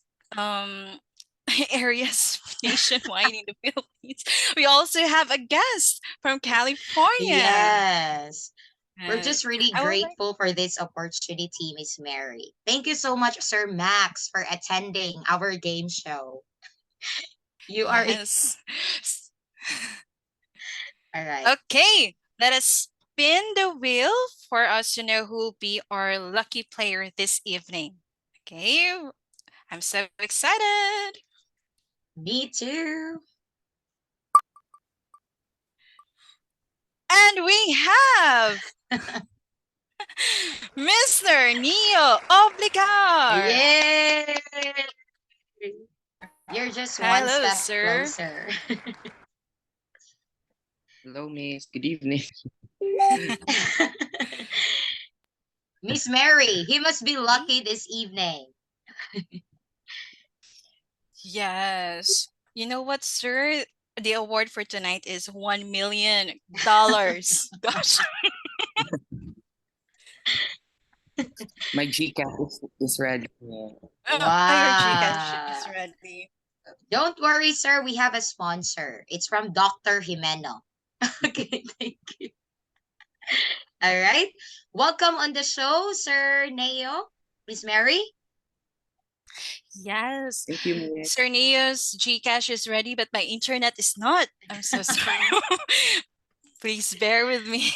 areas nationwide in the Philippines. We also have a guest from California. Yes. We're Uh, just really I would like, grateful for this opportunity, Miss Mary. Thank you so much, Sir Max, for attending our game show. You are yes. all right. Okay, let us spin the wheel for us to know who will be our lucky player this evening. Okay, I'm so excited. Me too. And we have Mr. Neo Obligar. Yay! You're just one Hello, step sir. closer. Hello, Miss. Good evening. Miss Mary, he must be lucky this evening. Yes. You know what, sir? The award for tonight is $1 million. Gosh. My GCAP is ready. Your Gcash is Wow. ready. Don't worry, sir. We have a sponsor. It's from Dr. Jimeno. Okay, thank you. All right. Welcome on the show, Sir Neo. Miss Mary? Yes. Thank you, Miss. Sir Neo's Gcash is ready, but my internet is not. I'm so sorry. Please bear with me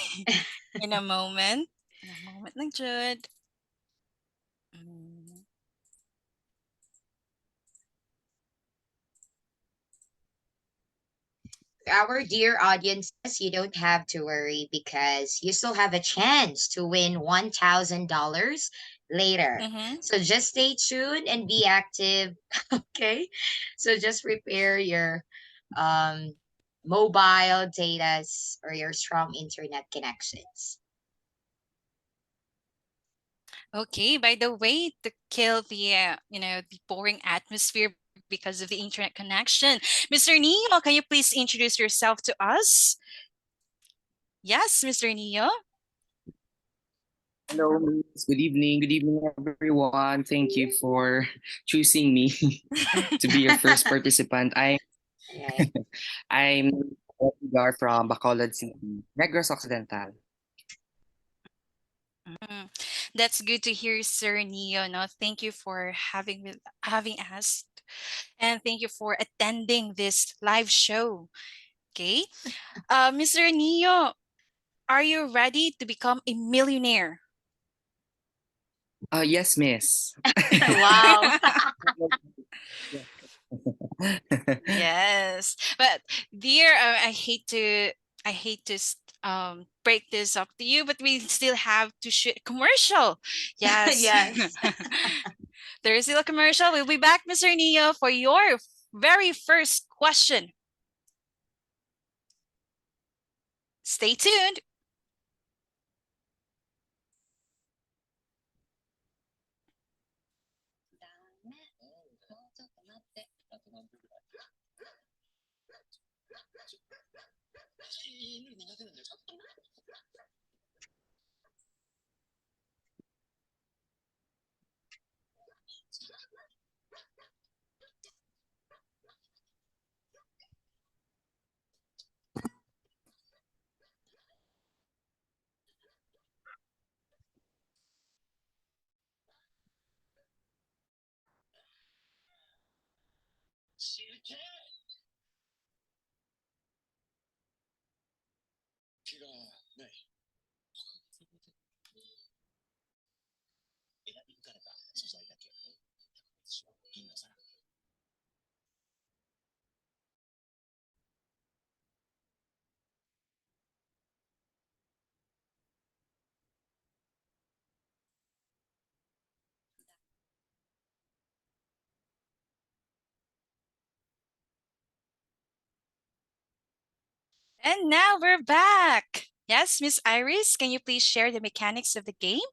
in a moment. In a moment lang, Jude. Our dear audiences, you don't have to worry because you still have a chance to win $1,000 later. Mm-hmm. So just stay tuned and be active. Okay. So just prepare your um, mobile data or your strong internet connections. Okay, by the way, to kill the the boring atmosphere because of the internet connection, Mr. Neo, can you please introduce yourself to us? Yes, Mr. Neo. Hello, Miss. Good evening. Good evening, everyone. Thank you for choosing me to be your first participant. Right. I'm Edgar from Bacolod City, Negros Occidental. Mm, that's good to hear, Sir Neo. No, thank you for having us, and thank you for attending this live show. Okay, Mr. Neo, are you ready to become a millionaire? Yes, Miss. Wow. Yes, but dear, I hate to break this up to you, but we still have to shoot a commercial. Yes, Yes. there is still a commercial. We'll be back, Mr. Neo, for your very first question. Stay tuned. And now we're back. Yes, Miss Iris, can you please share the mechanics of the game?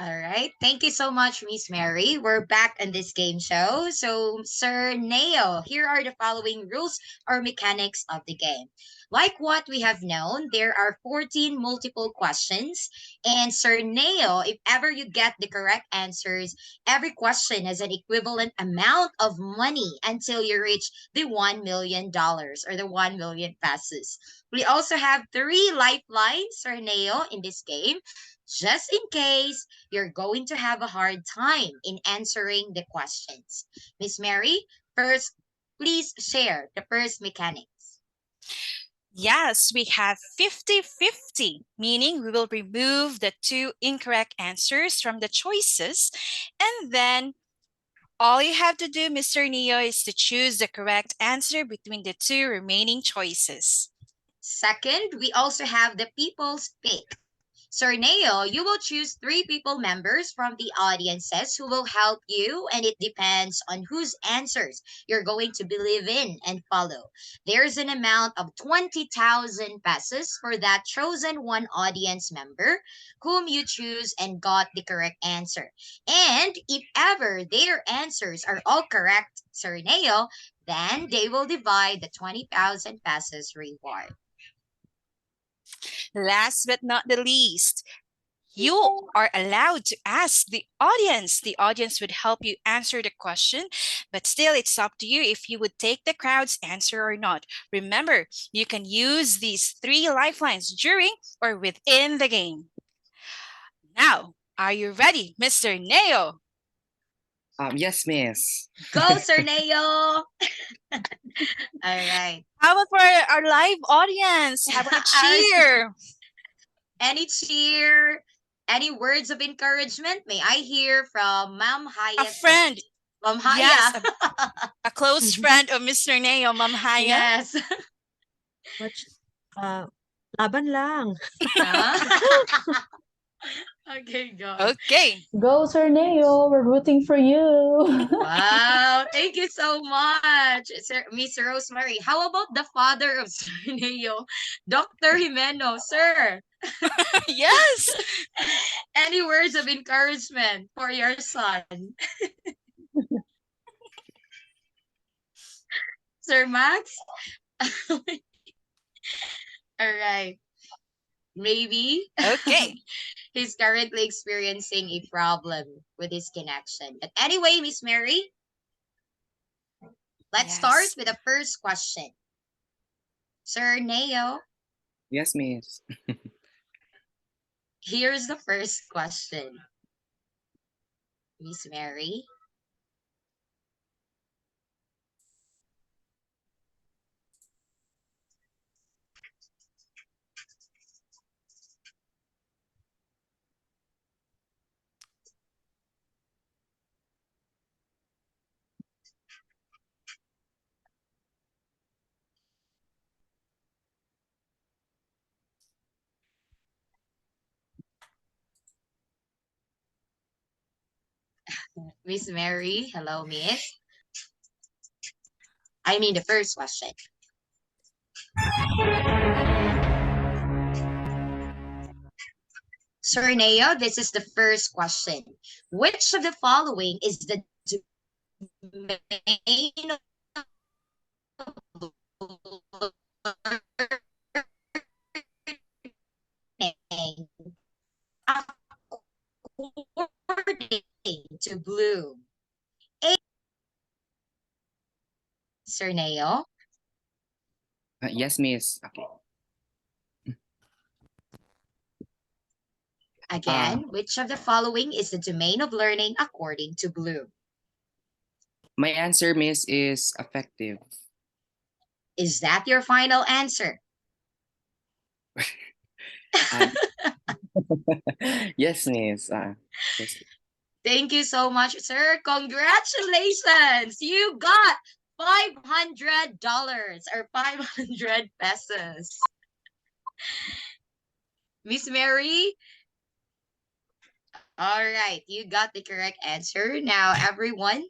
All right. Thank you so much, Miss Mary. We're back on this game show. So, Sir Neo, here are the following rules or mechanics of the game. Like what we have known, there are 14 multiple questions. And Sir Neo, if ever you get the correct answers, every question has an equivalent amount of money until you reach the $1 million or the 1 million pesos. We also have 3 lifelines, Sir Neo, in this game, just in case you're going to have a hard time in answering the questions. Miss Mary, first, please share the first mechanics. Yes, we have 50-50, meaning we will remove the 2 incorrect answers from the choices. And then all you have to do, Mr. Neo, is to choose the correct answer between the 2 remaining choices. Second, we also have the people's pick. Sir Neo, you will choose 3 people members from the audiences who will help you, and it depends on whose answers you're going to believe in and follow. There's an amount of 20,000 pesos for that chosen one audience member whom you choose and got the correct answer. And if ever their answers are all correct, Sir Neo, then they will divide the 20,000 pesos reward. Last but not the least, you are allowed to ask the audience. The audience would help you answer the question, but still it's up to you if you would take the crowd's answer or not. Remember, you can use these 3 lifelines during or within the game. Now, are you ready, Mr. Neo? Yes, Miss. Go, Sir Neo! All right. How about for our live audience? How about a cheer? Any cheer? Any words of encouragement? May I hear from Ma'am Haya? A friend. Ma'am Haya. Yes, a close friend of Mr. Neo, Ma'am Haya. Yes. Laban lang. Okay, go. Okay. Go, Sir Neo. We're rooting for you. Wow, thank you so much, Miss Rosemary. How about the father of Sir Neo, Dr. Jimeno, sir? Yes. Any words of encouragement for your son? Sir Max? All right. Maybe. Okay. He's currently experiencing a problem with his connection. But anyway, Miss Mary, let's start with the first question. Sir Neo, Yes, miss. here's the first question. Miss Mary. Miss Mary, hello, Miss. I mean the first question. Sir Neo, this is the first question. Which of the following is the domain of learning according to Bloom? A. Sir Neo. Yes, miss. Okay. Again, which of the following is the domain of learning according to Bloom? My answer, miss, is affective. Is that your final answer? Yes, miss. Yes. Thank you so much, sir. Congratulations! You got $500 or 500 pesos. Miss Mary? All right, you got the correct answer. Now, everyone,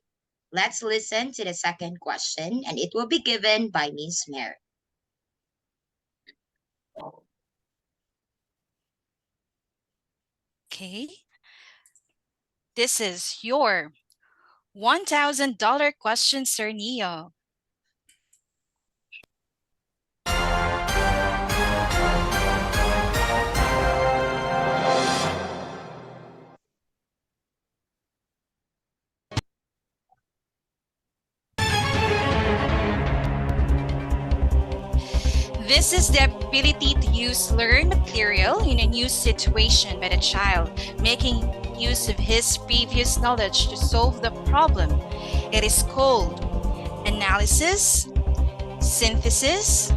let's listen to the second question, and it will be given by Miss Mary. Okay. This is your $1,000 question, Sir Neo. This is the ability to use learned material in a new situation by the child, making use of his previous knowledge to solve the problem. It is called analysis, synthesis,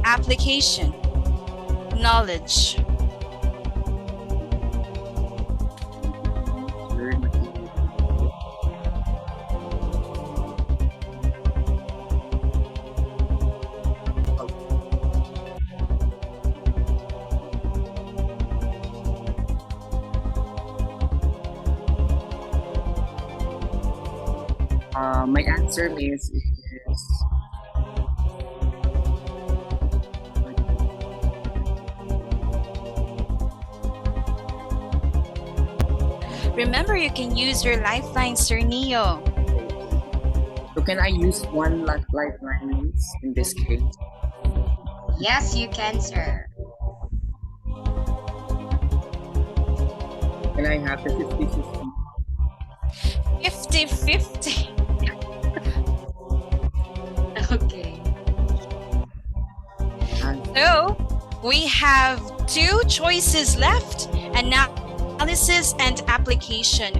application, knowledge. My answer, miss, is Remember, you can use your lifeline, Sir Neo. so can I use one lifeline, miss, in this case? Yes, you can, sir. Can I have the 50-50? 50-50. Okay. So, we have two choices left, analysis and application.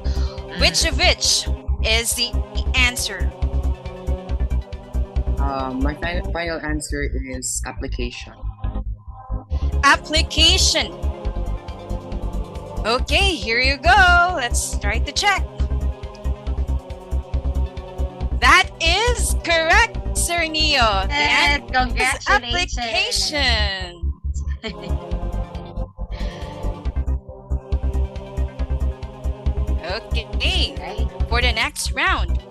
Which of which is the answer? My final answer is application. Application. Okay, here you go. Let's write the check. That is correct, Sir Neo. The answer is application. Okay, for the next round.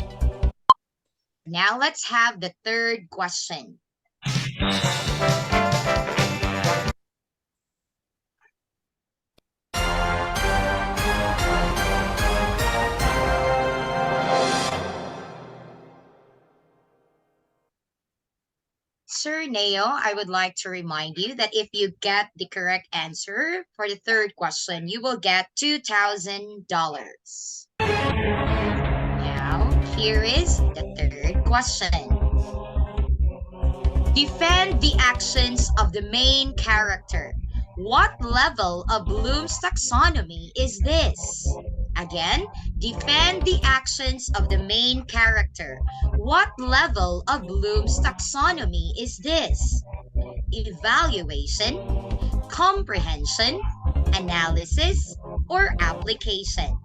Now let's have the third question. Sir Neo, I would like to remind you that if you get the correct answer for the third question, you will get $2,000. Now, here is the third question. Defend the actions of the main character. What level of Bloom's taxonomy is this? Again, defend the actions of the main character. What level of Bloom's taxonomy is this? Evaluation, comprehension, analysis, or application?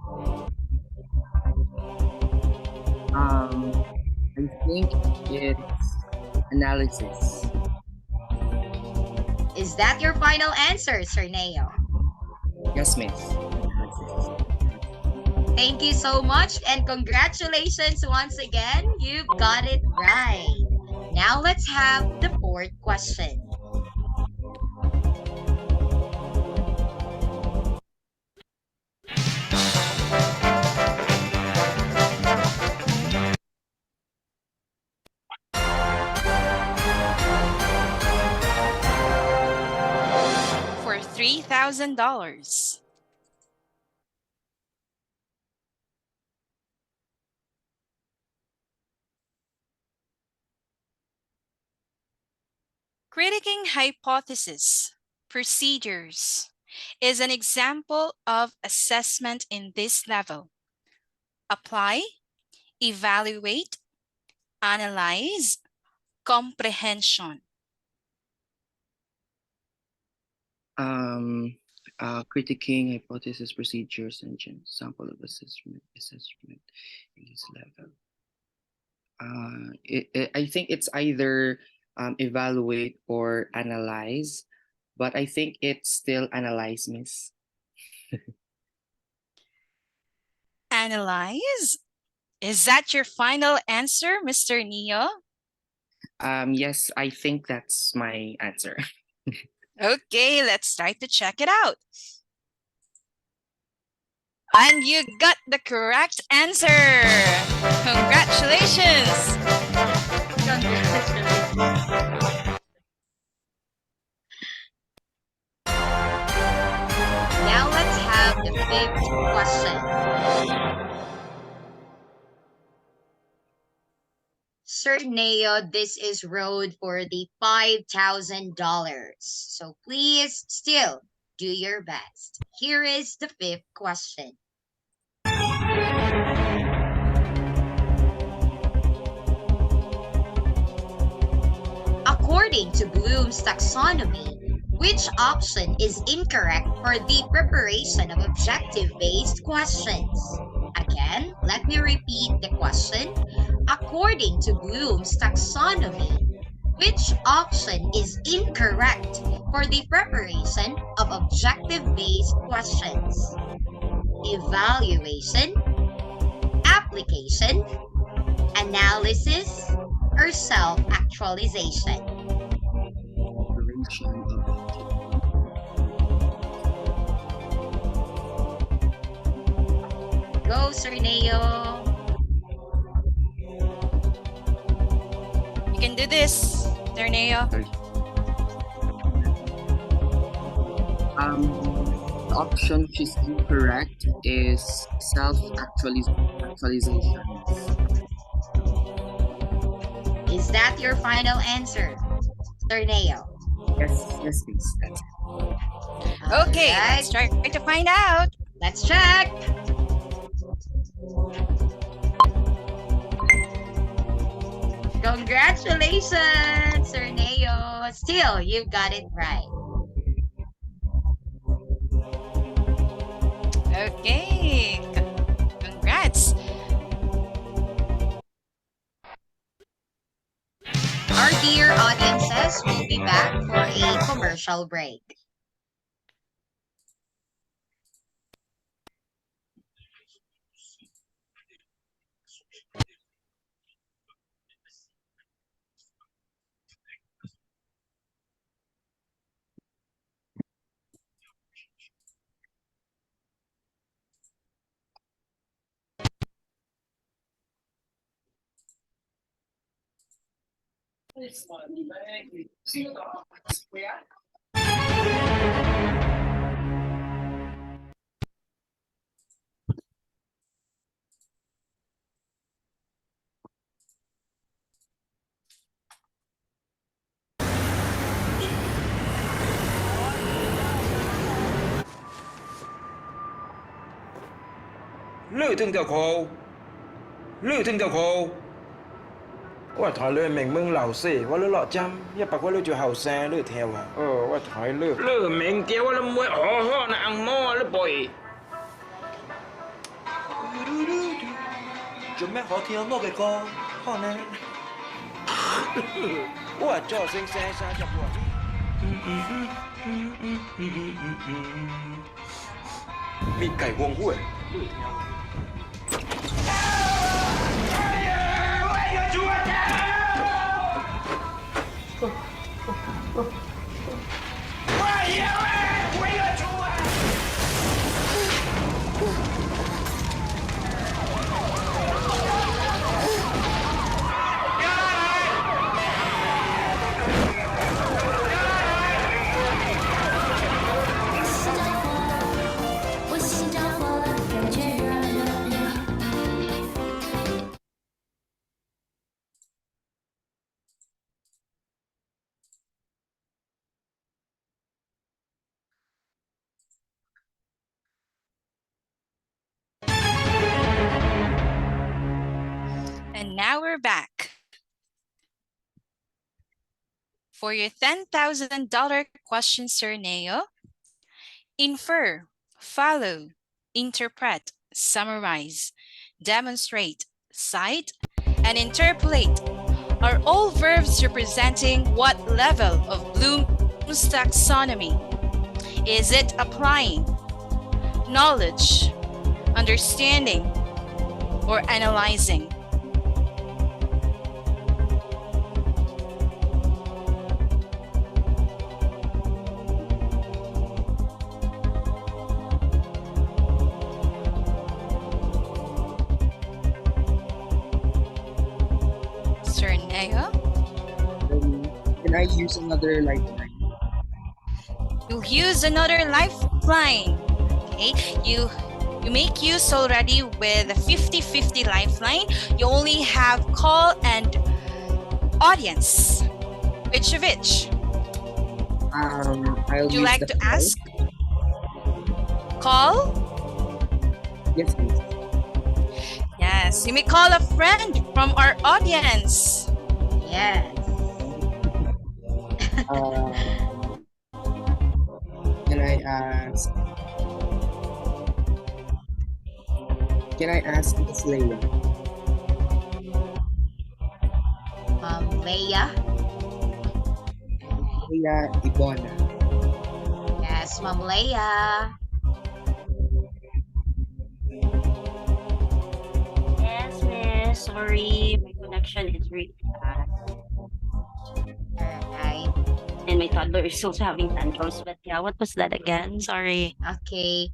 I think it's analysis. Is that your final answer, Sir Neo? Yes, miss. Thank you so much and congratulations once again. You've got it right. Now let's have the fourth question. For $3,000. Critiquing hypothesis procedures is an example of assessment in this level. Apply, evaluate, analyze, comprehension. Critiquing hypothesis procedures and sample of assessment in this level. I think it's either evaluate or analyze, but I think it's still analyze, miss. Analyze? Is that your final answer, Mr. Neo? Yes, I think that's my answer. Okay, let's try to check it out. And you got the correct answer. Congratulations. Now let's have the fifth question. Sir Neo, this is road for the $5,000. So please still do your best. Here is the fifth question. According to Bloom's taxonomy, which option is incorrect for the preparation of objective-based questions? Again, let me repeat the question. According to Bloom's taxonomy, which option is incorrect for the preparation of objective-based questions? Evaluation, application, analysis, or self-actualization? Go, Sir Neo. You can do this, Sir Neo. The option which is incorrect is self-actualization. Is that your final answer, Sir Neo? Yes, please. That's it. Okay, let's try to find out. Let's check. Congratulations, Sir Neo. Still, you got it right. Okay, congrats. Our dear audiences will be back for a commercial break. 你聽就好，你聽就好。我台你明明老師，我你落針，一百個你做後生，你跳啊！我台你。你明叫我你唔會好那硬魔你背。做咩好聽我嘅歌？可能我做聲聲聲就過。มีไก่วงห้วยAnd now we're back. For your $10,000 question, Sir Neo, infer, follow, interpret, summarize, demonstrate, cite, and interpolate are all verbs representing what level of Bloom's taxonomy? Is it applying, knowledge, understanding, or analyzing? Sir Neo? Can I use another lifeline? You'll use another lifeline. Okay, you make use already with a 50-50 lifeline. You only have call and audience. Which of which? I'll Would you use like the to ask? Call? Yes, please. Yes, you may call a friend from our audience. Yes. Can I ask? Can I ask Miss Leia? Leia? Leia Ibona. Yes, Ma'am Leia. Yes, miss. Sorry, my connection is really bad. Alright. And my toddler is also having tantrums. But yeah, what was that again? Sorry. Okay.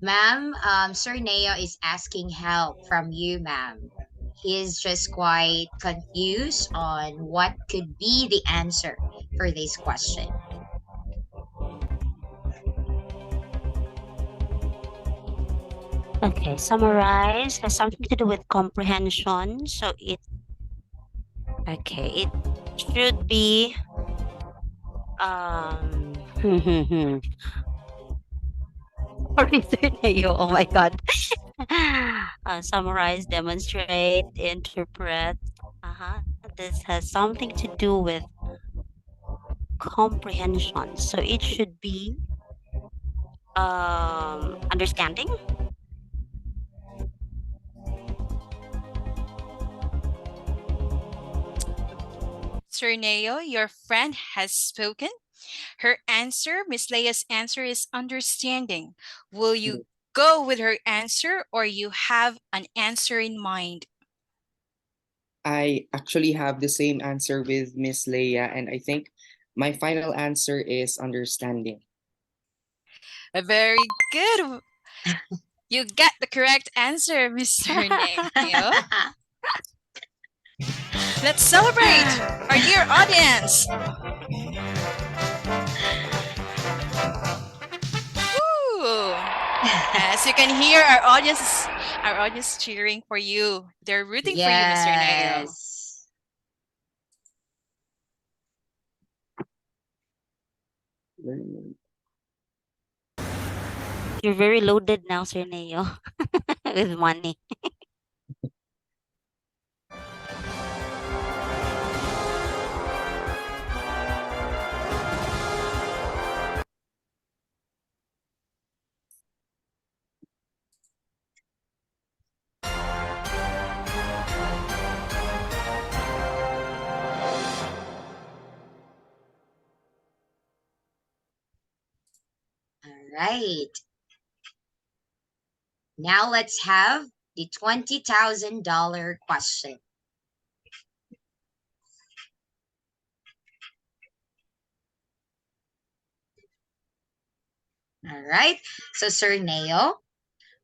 Ma'am, Sir Neo is asking help from you, ma'am. He's just quite confused on what could be the answer for this question. Okay, summarize has something to do with comprehension. So it should be sorry, Sir Neo. Oh my god. Summarize, demonstrate, interpret. This has something to do with comprehension. So it should be understanding. Sir Neo, your friend has spoken. Her answer, Miss Leia's answer, is understanding. Will you go with her answer or you have an answer in mind? I actually have the same answer with Miss Leia, and I think my final answer is understanding. Very good. You got the correct answer, Mr. Neo. Let's celebrate our dear audience. questions. Woo! As you can hear, our audience is cheering for you. They're rooting for you, Mr. Neo. Yes. You're very loaded now, Sir Neo, with money. All right. Now let's have the $20,000 question. All right. So, Sir Neo,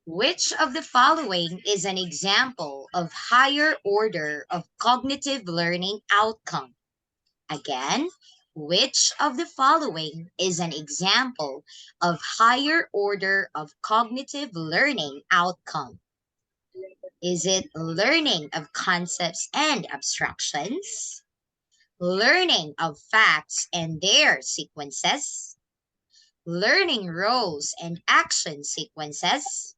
which of the following is an example of higher order of cognitive learning outcome? Again, which of the following is an example of higher order of cognitive learning outcome? Is it learning of concepts and abstractions? Learning of facts and their sequences? Learning roles and action sequences?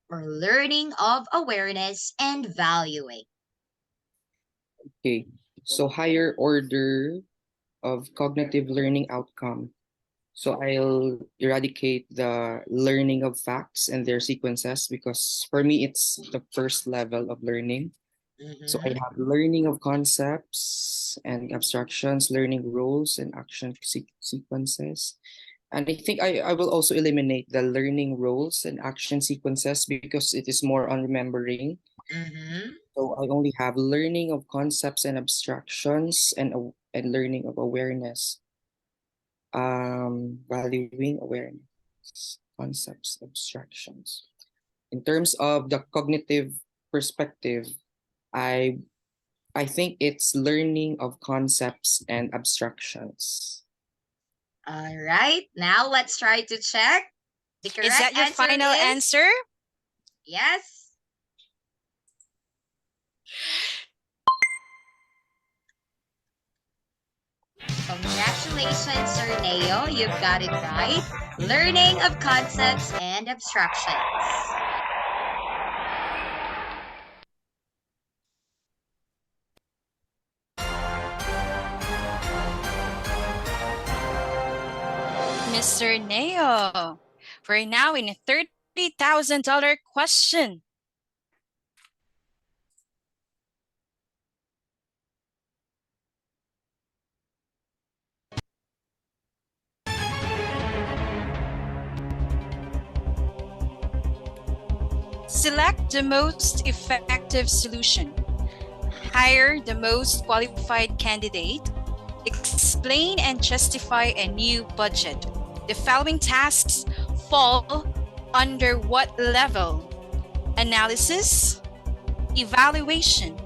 Or learning of awareness and valuing? Okay, so higher order of cognitive learning outcome. So I'll eradicate the learning of facts and their sequences because for me it's the first level of learning. So I have learning of concepts and abstractions, learning roles and action sequences. And I think I will also eliminate the learning roles and action sequences because it is more on remembering. So I only have learning of concepts and abstractions and learning of awareness. Valuing awareness, concepts, abstractions. In terms of the cognitive perspective, I I think it's learning of concepts and abstractions. All right. Now let's try to check. The correct Is that your answer final is answer? yes. Congratulations, Sir Neo. You've got it right. Learning of concepts and abstractions. Mr. Neo, we're now in a $30,000 question. Select the most effective solution. Hire the most qualified candidate. Explain and justify a new budget. The following tasks fall under what level? Analysis, evaluation,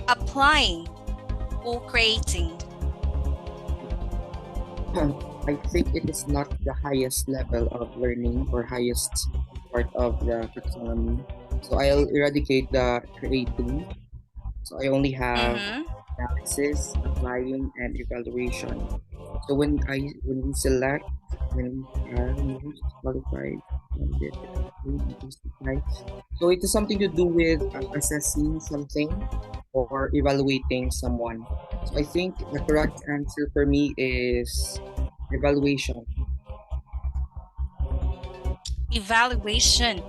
applying, or creating? I think it is not the highest level of learning or highest part of the taxonomy. So I'll eradicate the creating. So I only have analysis, applying, and evaluation. So when we select when we are most qualified candidate, justify. So it is something to do with assessing something or evaluating someone. So I think the correct answer for me is evaluation. Evaluation.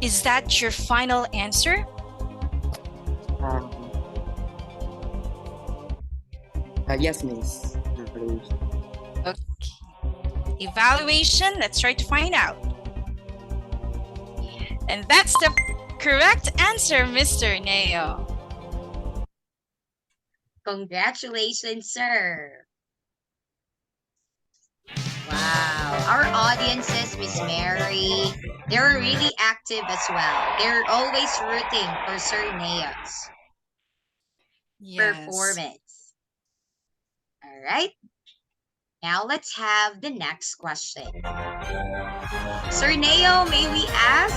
Is that your final answer? Yes, miss. Evaluation. Okay. Evaluation, let's try to find out. And that's the correct answer, Mr. Neo. Congratulations, sir. Wow. Our audiences, Miss Mary, they're really active as well. They're always rooting for Sir Neo's performance. All right. Now let's have the next question. Sir Neo, may we ask?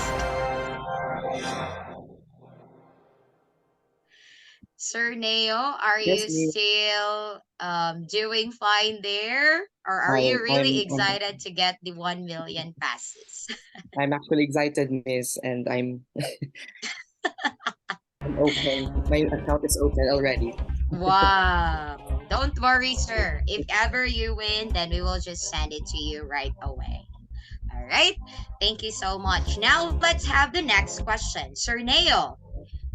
Sir Neo, are Yes, you Miss. still doing fine there? Or are I, you really I'm, excited to get the 1 million passes? I'm actually excited, Miss, and I'm open. My account is open already. Wow. Don't worry, sir. If ever you win, then we will just send it to you right away. All right. Thank you so much. Now let's have the next question. Sir Neo,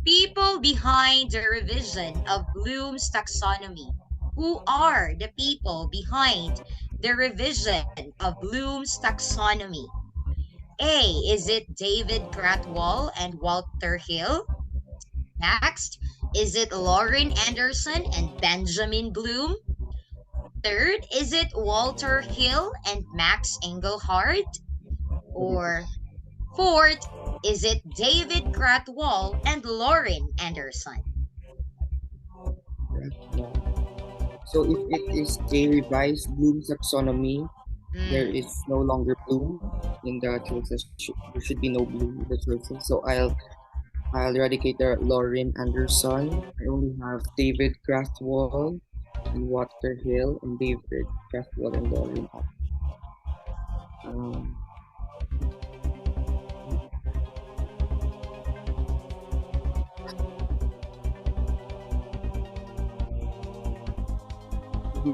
people behind the revision of Bloom's taxonomy. Who are the people behind the revision of Bloom's taxonomy? A. Is it David Gratwall and Walter Hill? Next, is it Lauren Anderson and Benjamin Bloom? Third, is it Walter Hill and Max Engelhardt? Or fourth, is it David Gratwall and Lauren Anderson? Yeah. So if it is a revised Bloom taxonomy, there is no longer Bloom in the choices. There should be no Bloom in the choices. So I'll eradicate the Lauren Anderson. I only have David Craftwall and Walter Hill and David Craftwall and Lauren. Um,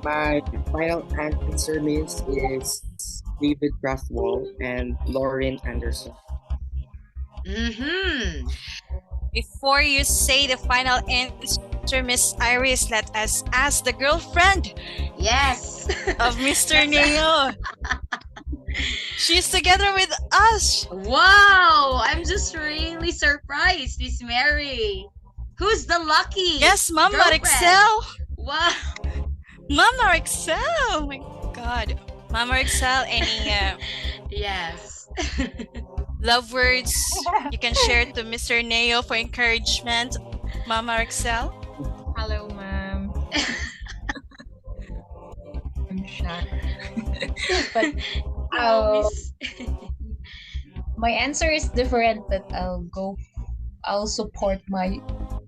my final answer, Miss, is David Craftwall and Lauren Anderson. Before you say the final answer, Miss Iris, let us ask the girlfriend. Yes. Of Mr. Neo. She's together with us. Wow, I'm just really surprised, Miss Mary. Who's the lucky? Yes, Mama girlfriend? Excel. Wow. Mama Excel. Oh my God. Mama Excel, any yes. love words you can share to Mr. Neo for encouragement? Mama Excel. Hello, ma'am. I'm shocked. But my answer is different, but I'll support my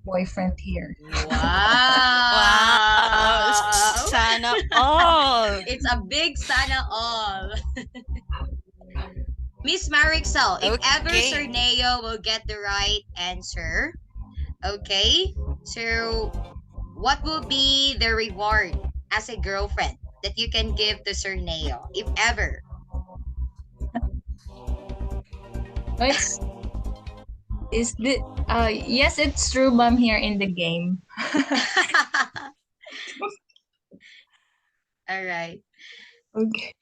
boyfriend here. Wow. Sana all. It's a big sana all. Miss Marixel, if ever Sir Neo will get the right answer, okay, so what will be the reward as a girlfriend that you can give to Sir Neo, if ever? Yes, it's true, ma'am, here in the game. All right. Okay.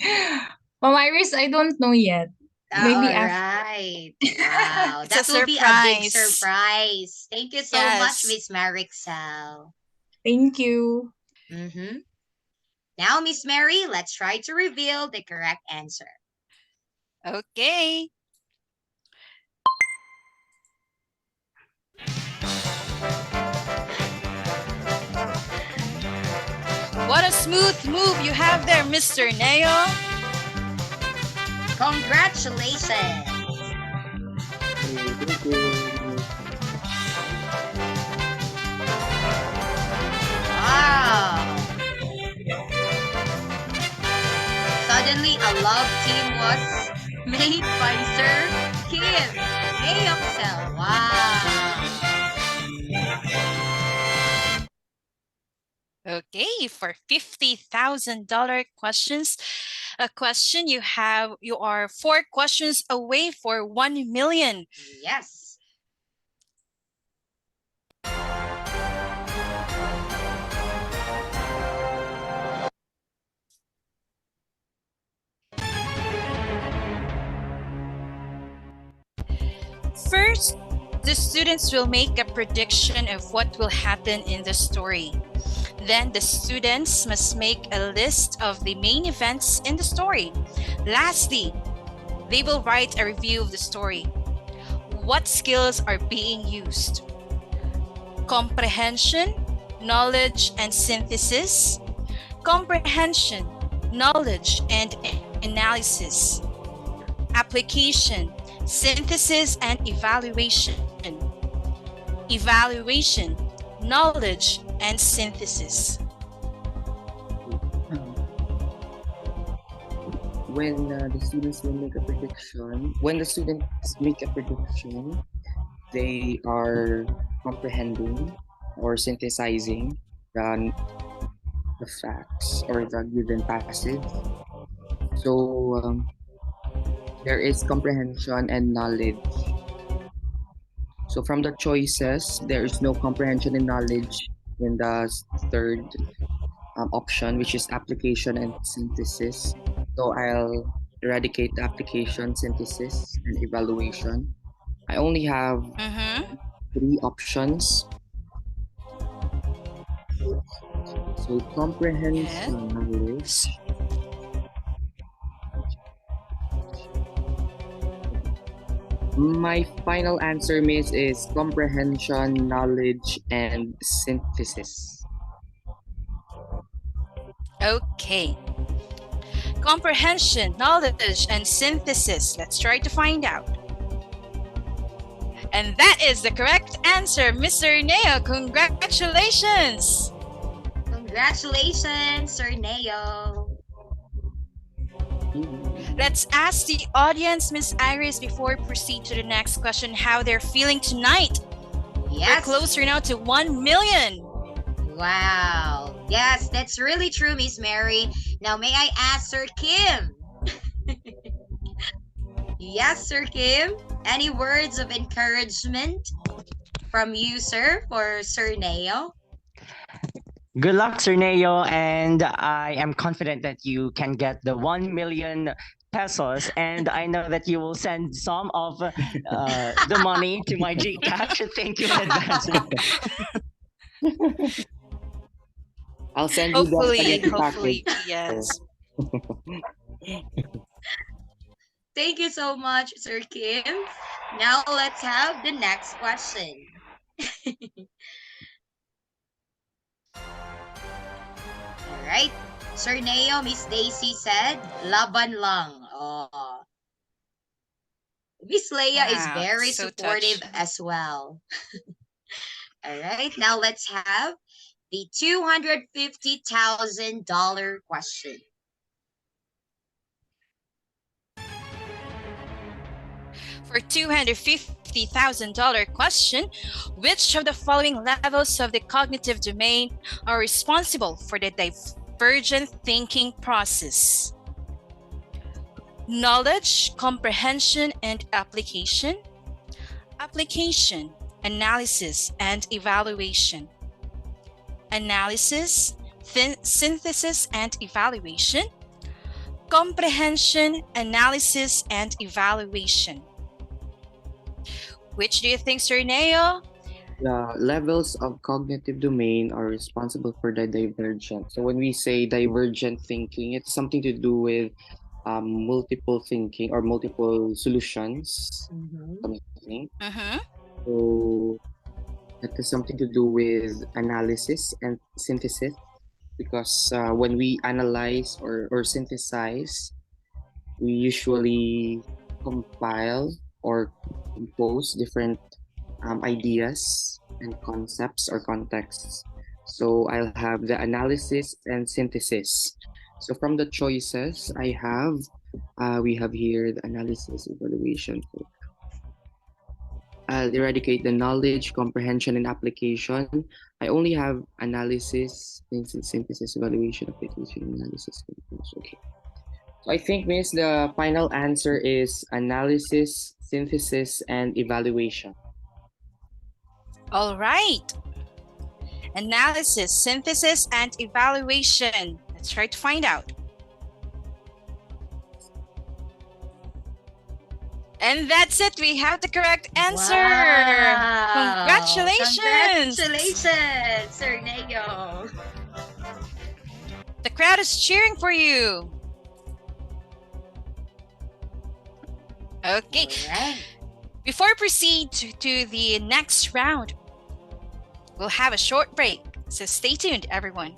Ma'am Iris, I don't know yet. Maybe all after. right. Wow. It's that a will be a big surprise. surprise. Thank you so much, Miss Marixel. Thank you. Now, Miss Mary, let's try to reveal the correct answer. Okay. What a smooth move you have there, Mr. Neo. Congratulations. Wow. Suddenly, a love team was made by Sir Kim Mayopsel. Wow. Okay, for $50,000 questions, a question you are 4 questions away for 1 million. Yes. First, the students will make a prediction of what will happen in the story. Then the students must make a list of the main events in the story. Lastly, they will write a review of the story. What skills are being used? Comprehension, knowledge and synthesis, comprehension, knowledge and analysis, application, synthesis and evaluation, evaluation, knowledge and synthesis. When the students will make a prediction, they are comprehending or synthesizing the facts or the given passage. So there is comprehension and knowledge. So from the choices, there is no comprehension and knowledge in the third option, which is application and synthesis. So I'll eradicate the application, synthesis, and evaluation. I only have 3 options. So comprehension knowledge. My final answer, Miss, is comprehension, knowledge, and synthesis. Okay. Comprehension, knowledge, and synthesis. Let's try to find out. And that is the correct answer, Mr. Neo. Congratulations! Congratulations, Sir Neo. Let's ask the audience, Miss Iris, before we proceed to the next question, how they're feeling tonight. Yes. We're closer now to 1 million. Wow. Yes, that's really true, Miss Mary. Now, may I ask Sir Kim? Yes, Sir Kim. Any words of encouragement from you, sir, for Sir Neo? Good luck, Sir Neo, and I am confident that you can get the 1 million pesos, and I know that you will send some of the money to my GCash. Thank you in advance. I'll send you the Hopefully, yes. Thank you so much, Sir Kim. Now let's have the next question. All right. Sir Neo, Miss Daisy said, laban lang. Oh. Miss Leia is Wow, very so supportive touched. as well. All right. Now let's have the $250,000 question. For $250,000 question, which of the following levels of the cognitive domain are responsible for the divergent thinking process? Knowledge, comprehension, and application. Application, analysis, and evaluation. Analysis, synthesis, and evaluation. Comprehension, analysis, and evaluation. Which do you think, Sir Neo? The levels of cognitive domain are responsible for the divergent. So when we say divergent thinking, it's something to do with multiple thinking or multiple solutions. Something. So that has something to do with analysis and synthesis, because when we analyze or synthesize, we usually compile or compose different ideas and concepts or contexts. So I'll have the analysis and synthesis. So from the choices I have, we have here the analysis, evaluation. I'll eradicate the knowledge, comprehension, and application. I only have analysis, synthesis, evaluation, application, analysis. Okay. So I think, Miss, the final answer is analysis, synthesis, and evaluation. All right. Analysis, synthesis, and evaluation. Let's try to find out. And that's it. We have the correct answer. Wow. Congratulations. Congratulations, Sir Neo. The crowd is cheering for you. Okay. Right. Before we proceed to the next round, we'll have a short break. So stay tuned, everyone.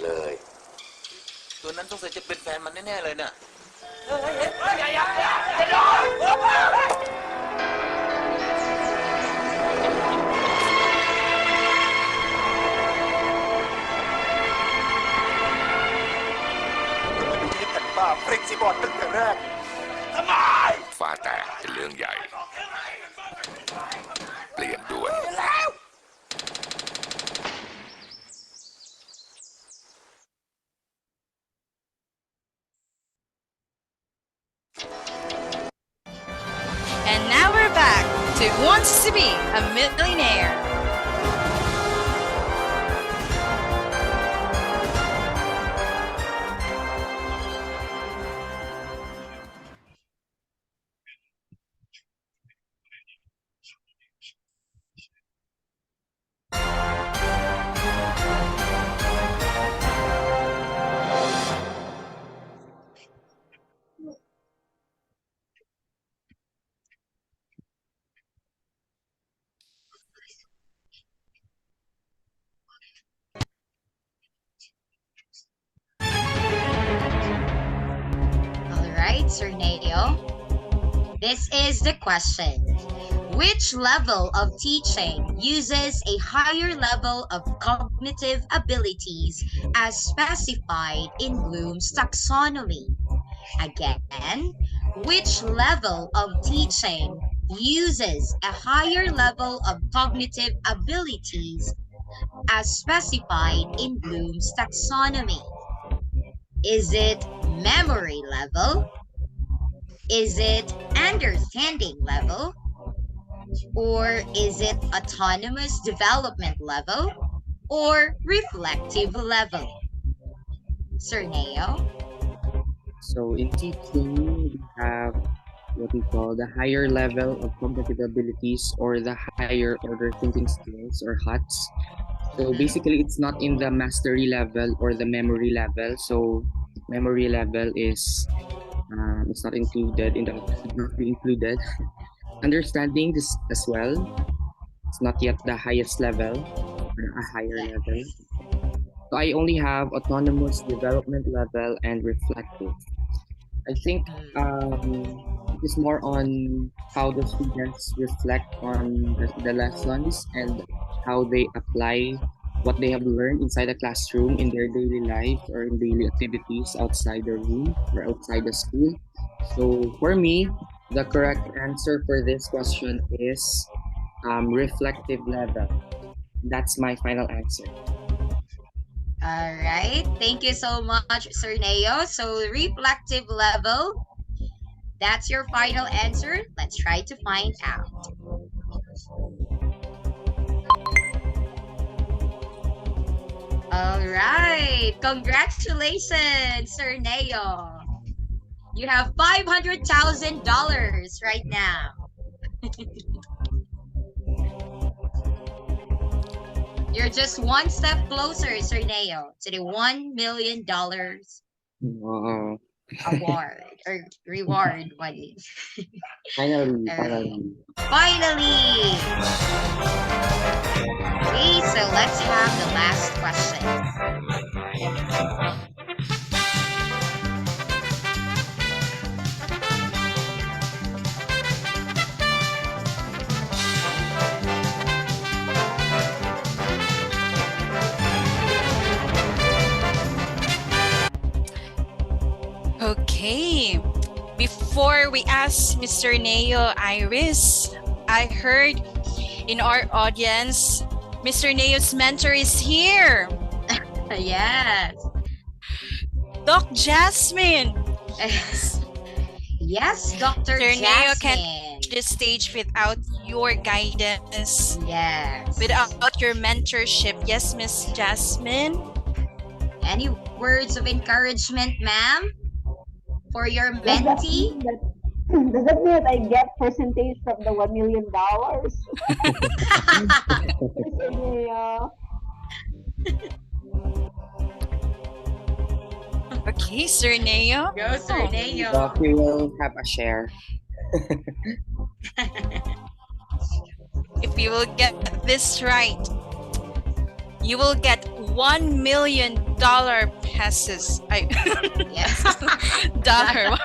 เลย ตัวนั้นสงสัยจะเป็นแฟนมันแน่ๆเลยน่ะอย่าโดนฟริกซี่บอร์ดตั้งแต่แรกทำไมฟ้าแตกเป็นเรื่องใหญ่ เปลี่ยนด่วน And now we're back to Who Wants to Be a Millionaire? Alright, Sir Neo. This is the question. Which level of teaching uses a higher level of cognitive abilities as specified in Bloom's taxonomy? Again, which level of teaching uses a higher level of cognitive abilities as specified in Bloom's taxonomy? Is it memory level? Is it understanding level? Or is it autonomous development level? Or reflective level? Sir Neo? So in teaching, we have what we call the higher level of cognitive abilities or the higher order thinking skills or HUTs. So basically, it's not in the mastery level or the memory level. So memory level is it's not included in the should not be included. Understanding this as well. It's not yet the highest level or a higher level. So I only have autonomous development level and reflective. I think it is more on how the students reflect on the lessons and how they apply what they have learned inside the classroom in their daily life or in daily activities outside the room or outside the school. So for me, the correct answer for this question is reflective level. That's my final answer. All right. Thank you so much, Sir Neo. So reflective level, that's your final answer. Let's try to find out. All right. Congratulations, Sir Neo. You have $500,000 right now. You're just one step closer, Sir Neo, to the $1 million Wow. award or reward money. Finally. Finally! Okay, so let's have the last question. Okay. Before we ask Mr. Neo, Iris, I heard in our audience, Mr. Neo's mentor is here. Yes. Doc Jasmine. Yes, Dr. Sir Jasmine. Neo can't reach the stage without your guidance. Yes. Without your mentorship. Yes, Miss Jasmine. Any words of encouragement, ma'am, for your mentee? Does that mean that I get percentage from the $1 million? Okay, Sir Neo. Go, Sir Neo. So we will have a share. If you will get this right, you will get $1 million dollar pesos. Yes. Dollar.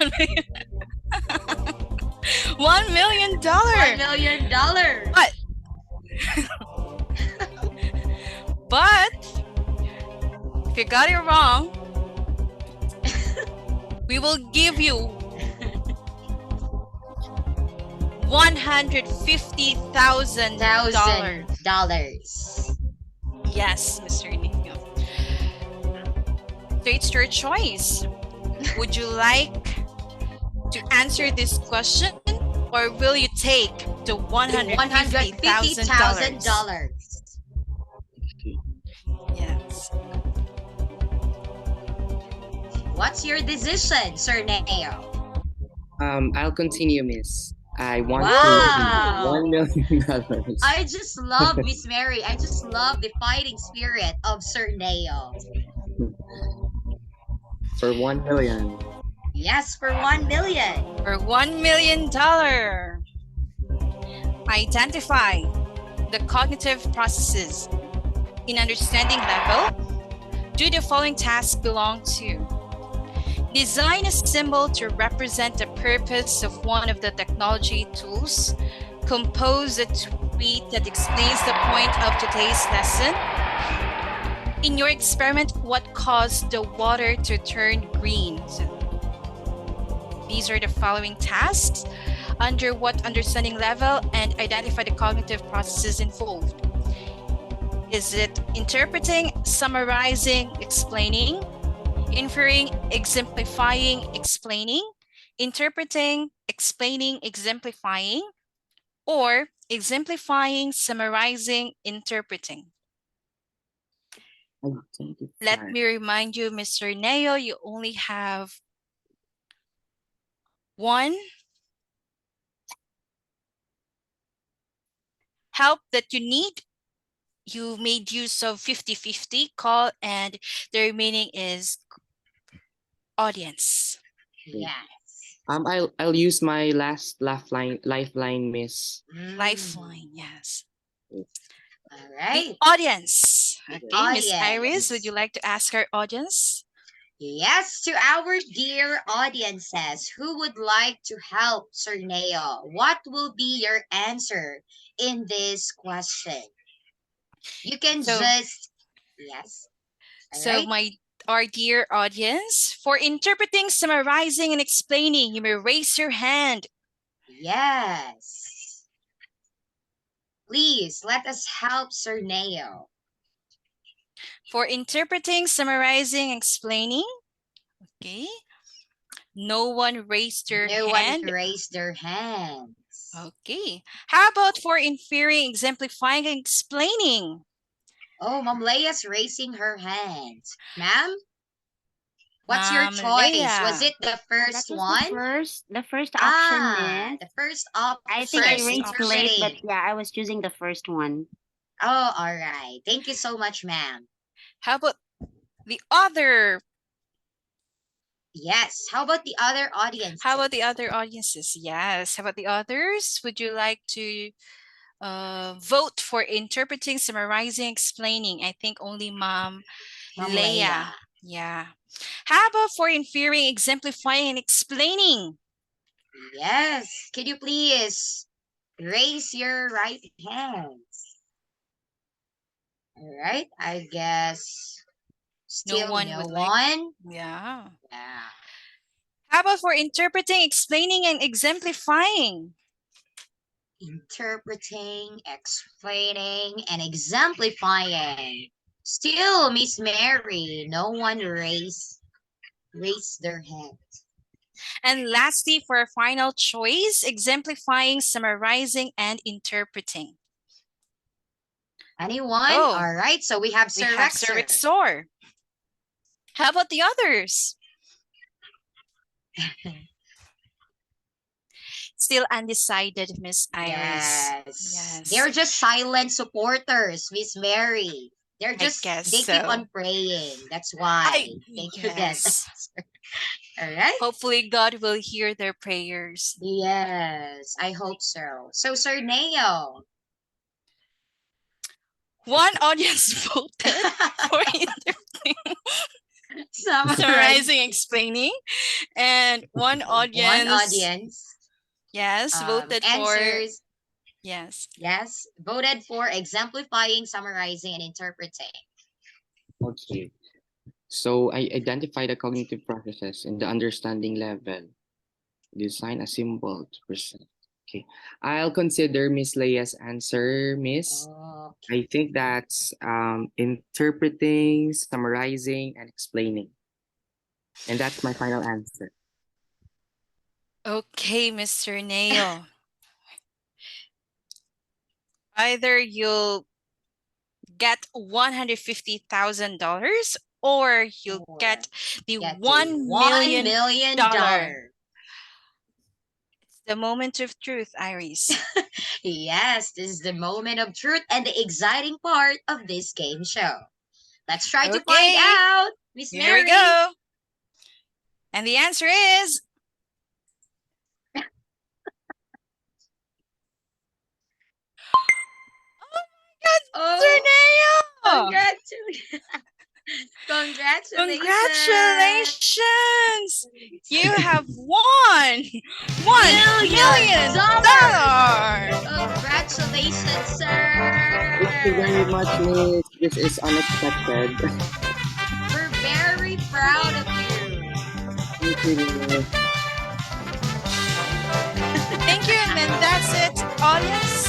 $1 million. $1 million. But if you got it wrong, we will give you $150,000. Yes, Mr. Nino. So it's your choice. Would you like to answer this question, or will you take the $150,000? Yes. What's your decision, Sir Neo? I'll continue, Miss. I want Wow. $1 million. I just love Miss Mary. I just love the fighting spirit of Sir Neo. For 1 million. Yes, for 1 million. For $1 million. Identify the cognitive processes in understanding level. Do the following tasks belong to? Design a symbol to represent the purpose of one of the technology tools. Compose a tweet that explains the point of today's lesson. In your experiment, what caused the water to turn green? So these are the following tasks. Under what understanding level, and identify the cognitive processes involved. Is it interpreting, summarizing, explaining, inferring, exemplifying, explaining, interpreting, explaining, exemplifying, or exemplifying, summarizing, interpreting? Let me remind you, Mr. Neo, you only have one help that you need. You made use of 50-50 call, and the remaining is audience. Yes. I'll use my last lifeline, Miss. Lifeline, yes. All right. The audience. Okay, Miss Audience. Iris, would you like to ask our audience? Yes, to our dear audiences who would like to help Sir Neo, what will be your answer in this question? You can just, yes. All So right. our dear audience, for interpreting, summarizing, and explaining, you may raise your hand. Yes. Please, let us help Sir Neo. For interpreting, summarizing, explaining, okay. No one raised their hand. No one raised their hands. Okay. How about for inferring, exemplifying, and explaining? Oh, Ma'am Leia's raising her hand. Ma'am? What's your choice? Leia. Was it the first one? The first option, Miss. The first option. I think I raised late, but yeah, I was choosing the first one. Oh, all right. Thank you so much, ma'am. How about the other? Yes. How about the other audience? How about the other audiences? Yes. How about the others? Would you like to vote for interpreting, summarizing, explaining? I think only Mom Leia. Yeah. How about for inferring, exemplifying, and explaining? Yes. Can you please raise your right hands? All right. I guess still no one. Yeah. Yeah. How about for interpreting, explaining, and exemplifying? Interpreting, explaining, and exemplifying. Still, Miss Mary, no one raised their hand. And lastly, for our final choice, exemplifying, summarizing, and interpreting. Anyone? Oh, all right. So we have Sir Rexor. How about the others? Still undecided, Miss Iris. Yes. They're just silent supporters, Miss Mary. They're just, they keep on praying. That's why they couldn't. All right. Hopefully God will hear their prayers. Yes, I hope so. So, Sir Neo. One audience voted for interpreting. summarizing, explaining, and one audience. One audience. Yes, voted for. Answers. Yes. Yes, voted for exemplifying, summarizing, and interpreting. Okay. So I identify the cognitive processes in the understanding level. Design a symbol to present. Okay. I'll consider Miss Leia's answer, Miss. I think that's interpreting, summarizing, and explaining. And that's my final answer. Okay, Mr. Neo. Either you'll get $150,000 or you'll get the $1 million. It's the moment of truth, Iris. Yes, this is the moment of truth and the exciting part of this game show. Let's try to find out, Miss Mary. Here we go. And the answer is... Oh, congratulations. Congratulations! You have won $1 million. Congratulations, sir. Thank you very much, Miss. This is unexpected. We're very proud of you. Thank you, Miss. Thank you, and then that's it, audience.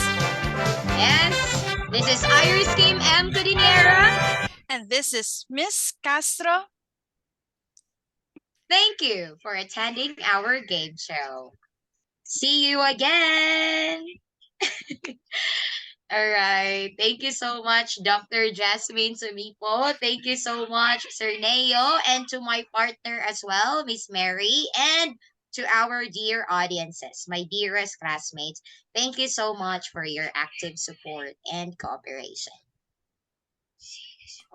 Yes, this is Iris Kim M. Cudinera. And this is Miss Castro. Thank you for attending our game show. See you again. All right. Thank you so much, Dr. Jasmine Sumipo. Thank you so much, Sir Neo, and to my partner as well, Miss Mary, and to our dear audiences, my dearest classmates. Thank you so much for your active support and cooperation.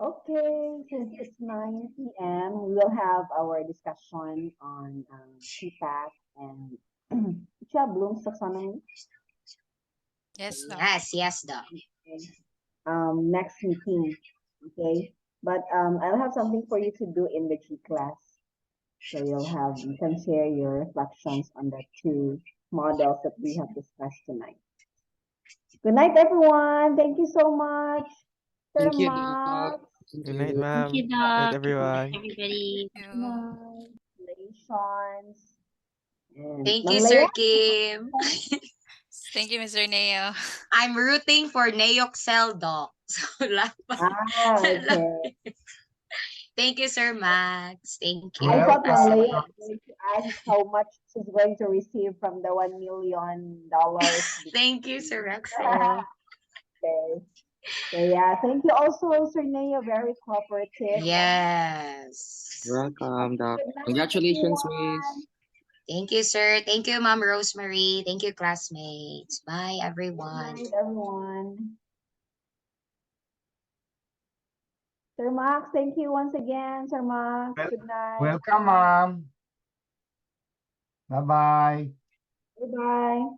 Okay, since it's 9 p.m., we will have our discussion on TPACK and Bloom's taxonomy. Yes, Doc. Yes, Doc. Next meeting, okay? But I'll have something for you to do in the G class. So you can share your reflections on the two models that we have discussed tonight. Good night, everyone. Thank you so much. Thank you, Doc. Good night, ma'am. Thank you, Good night, Doc. everyone. Everybody. Congratulations. And Thank Ma'am you, Leia? Sir Kim. Thank you, Mr. Neo. I'm rooting for Neoxel, Doc. So, okay. Thank you, Sir Max. Thank you. I thought Ma'am Leia was going to ask how much she's going to receive from the $1 million. Thank you, Sir Raxel. Okay. So yeah, thank you also, Sir Neo, very cooperative. Yes. Welcome, Doc. Congratulations, Miss. Thank you, sir. Thank you, Ma'am Rosemary. Thank you, classmates. Bye, everyone. Good night, everyone. Sir Max, thank you once again, Sir Max. Good night. Welcome, ma'am. Bye-bye. Goodbye.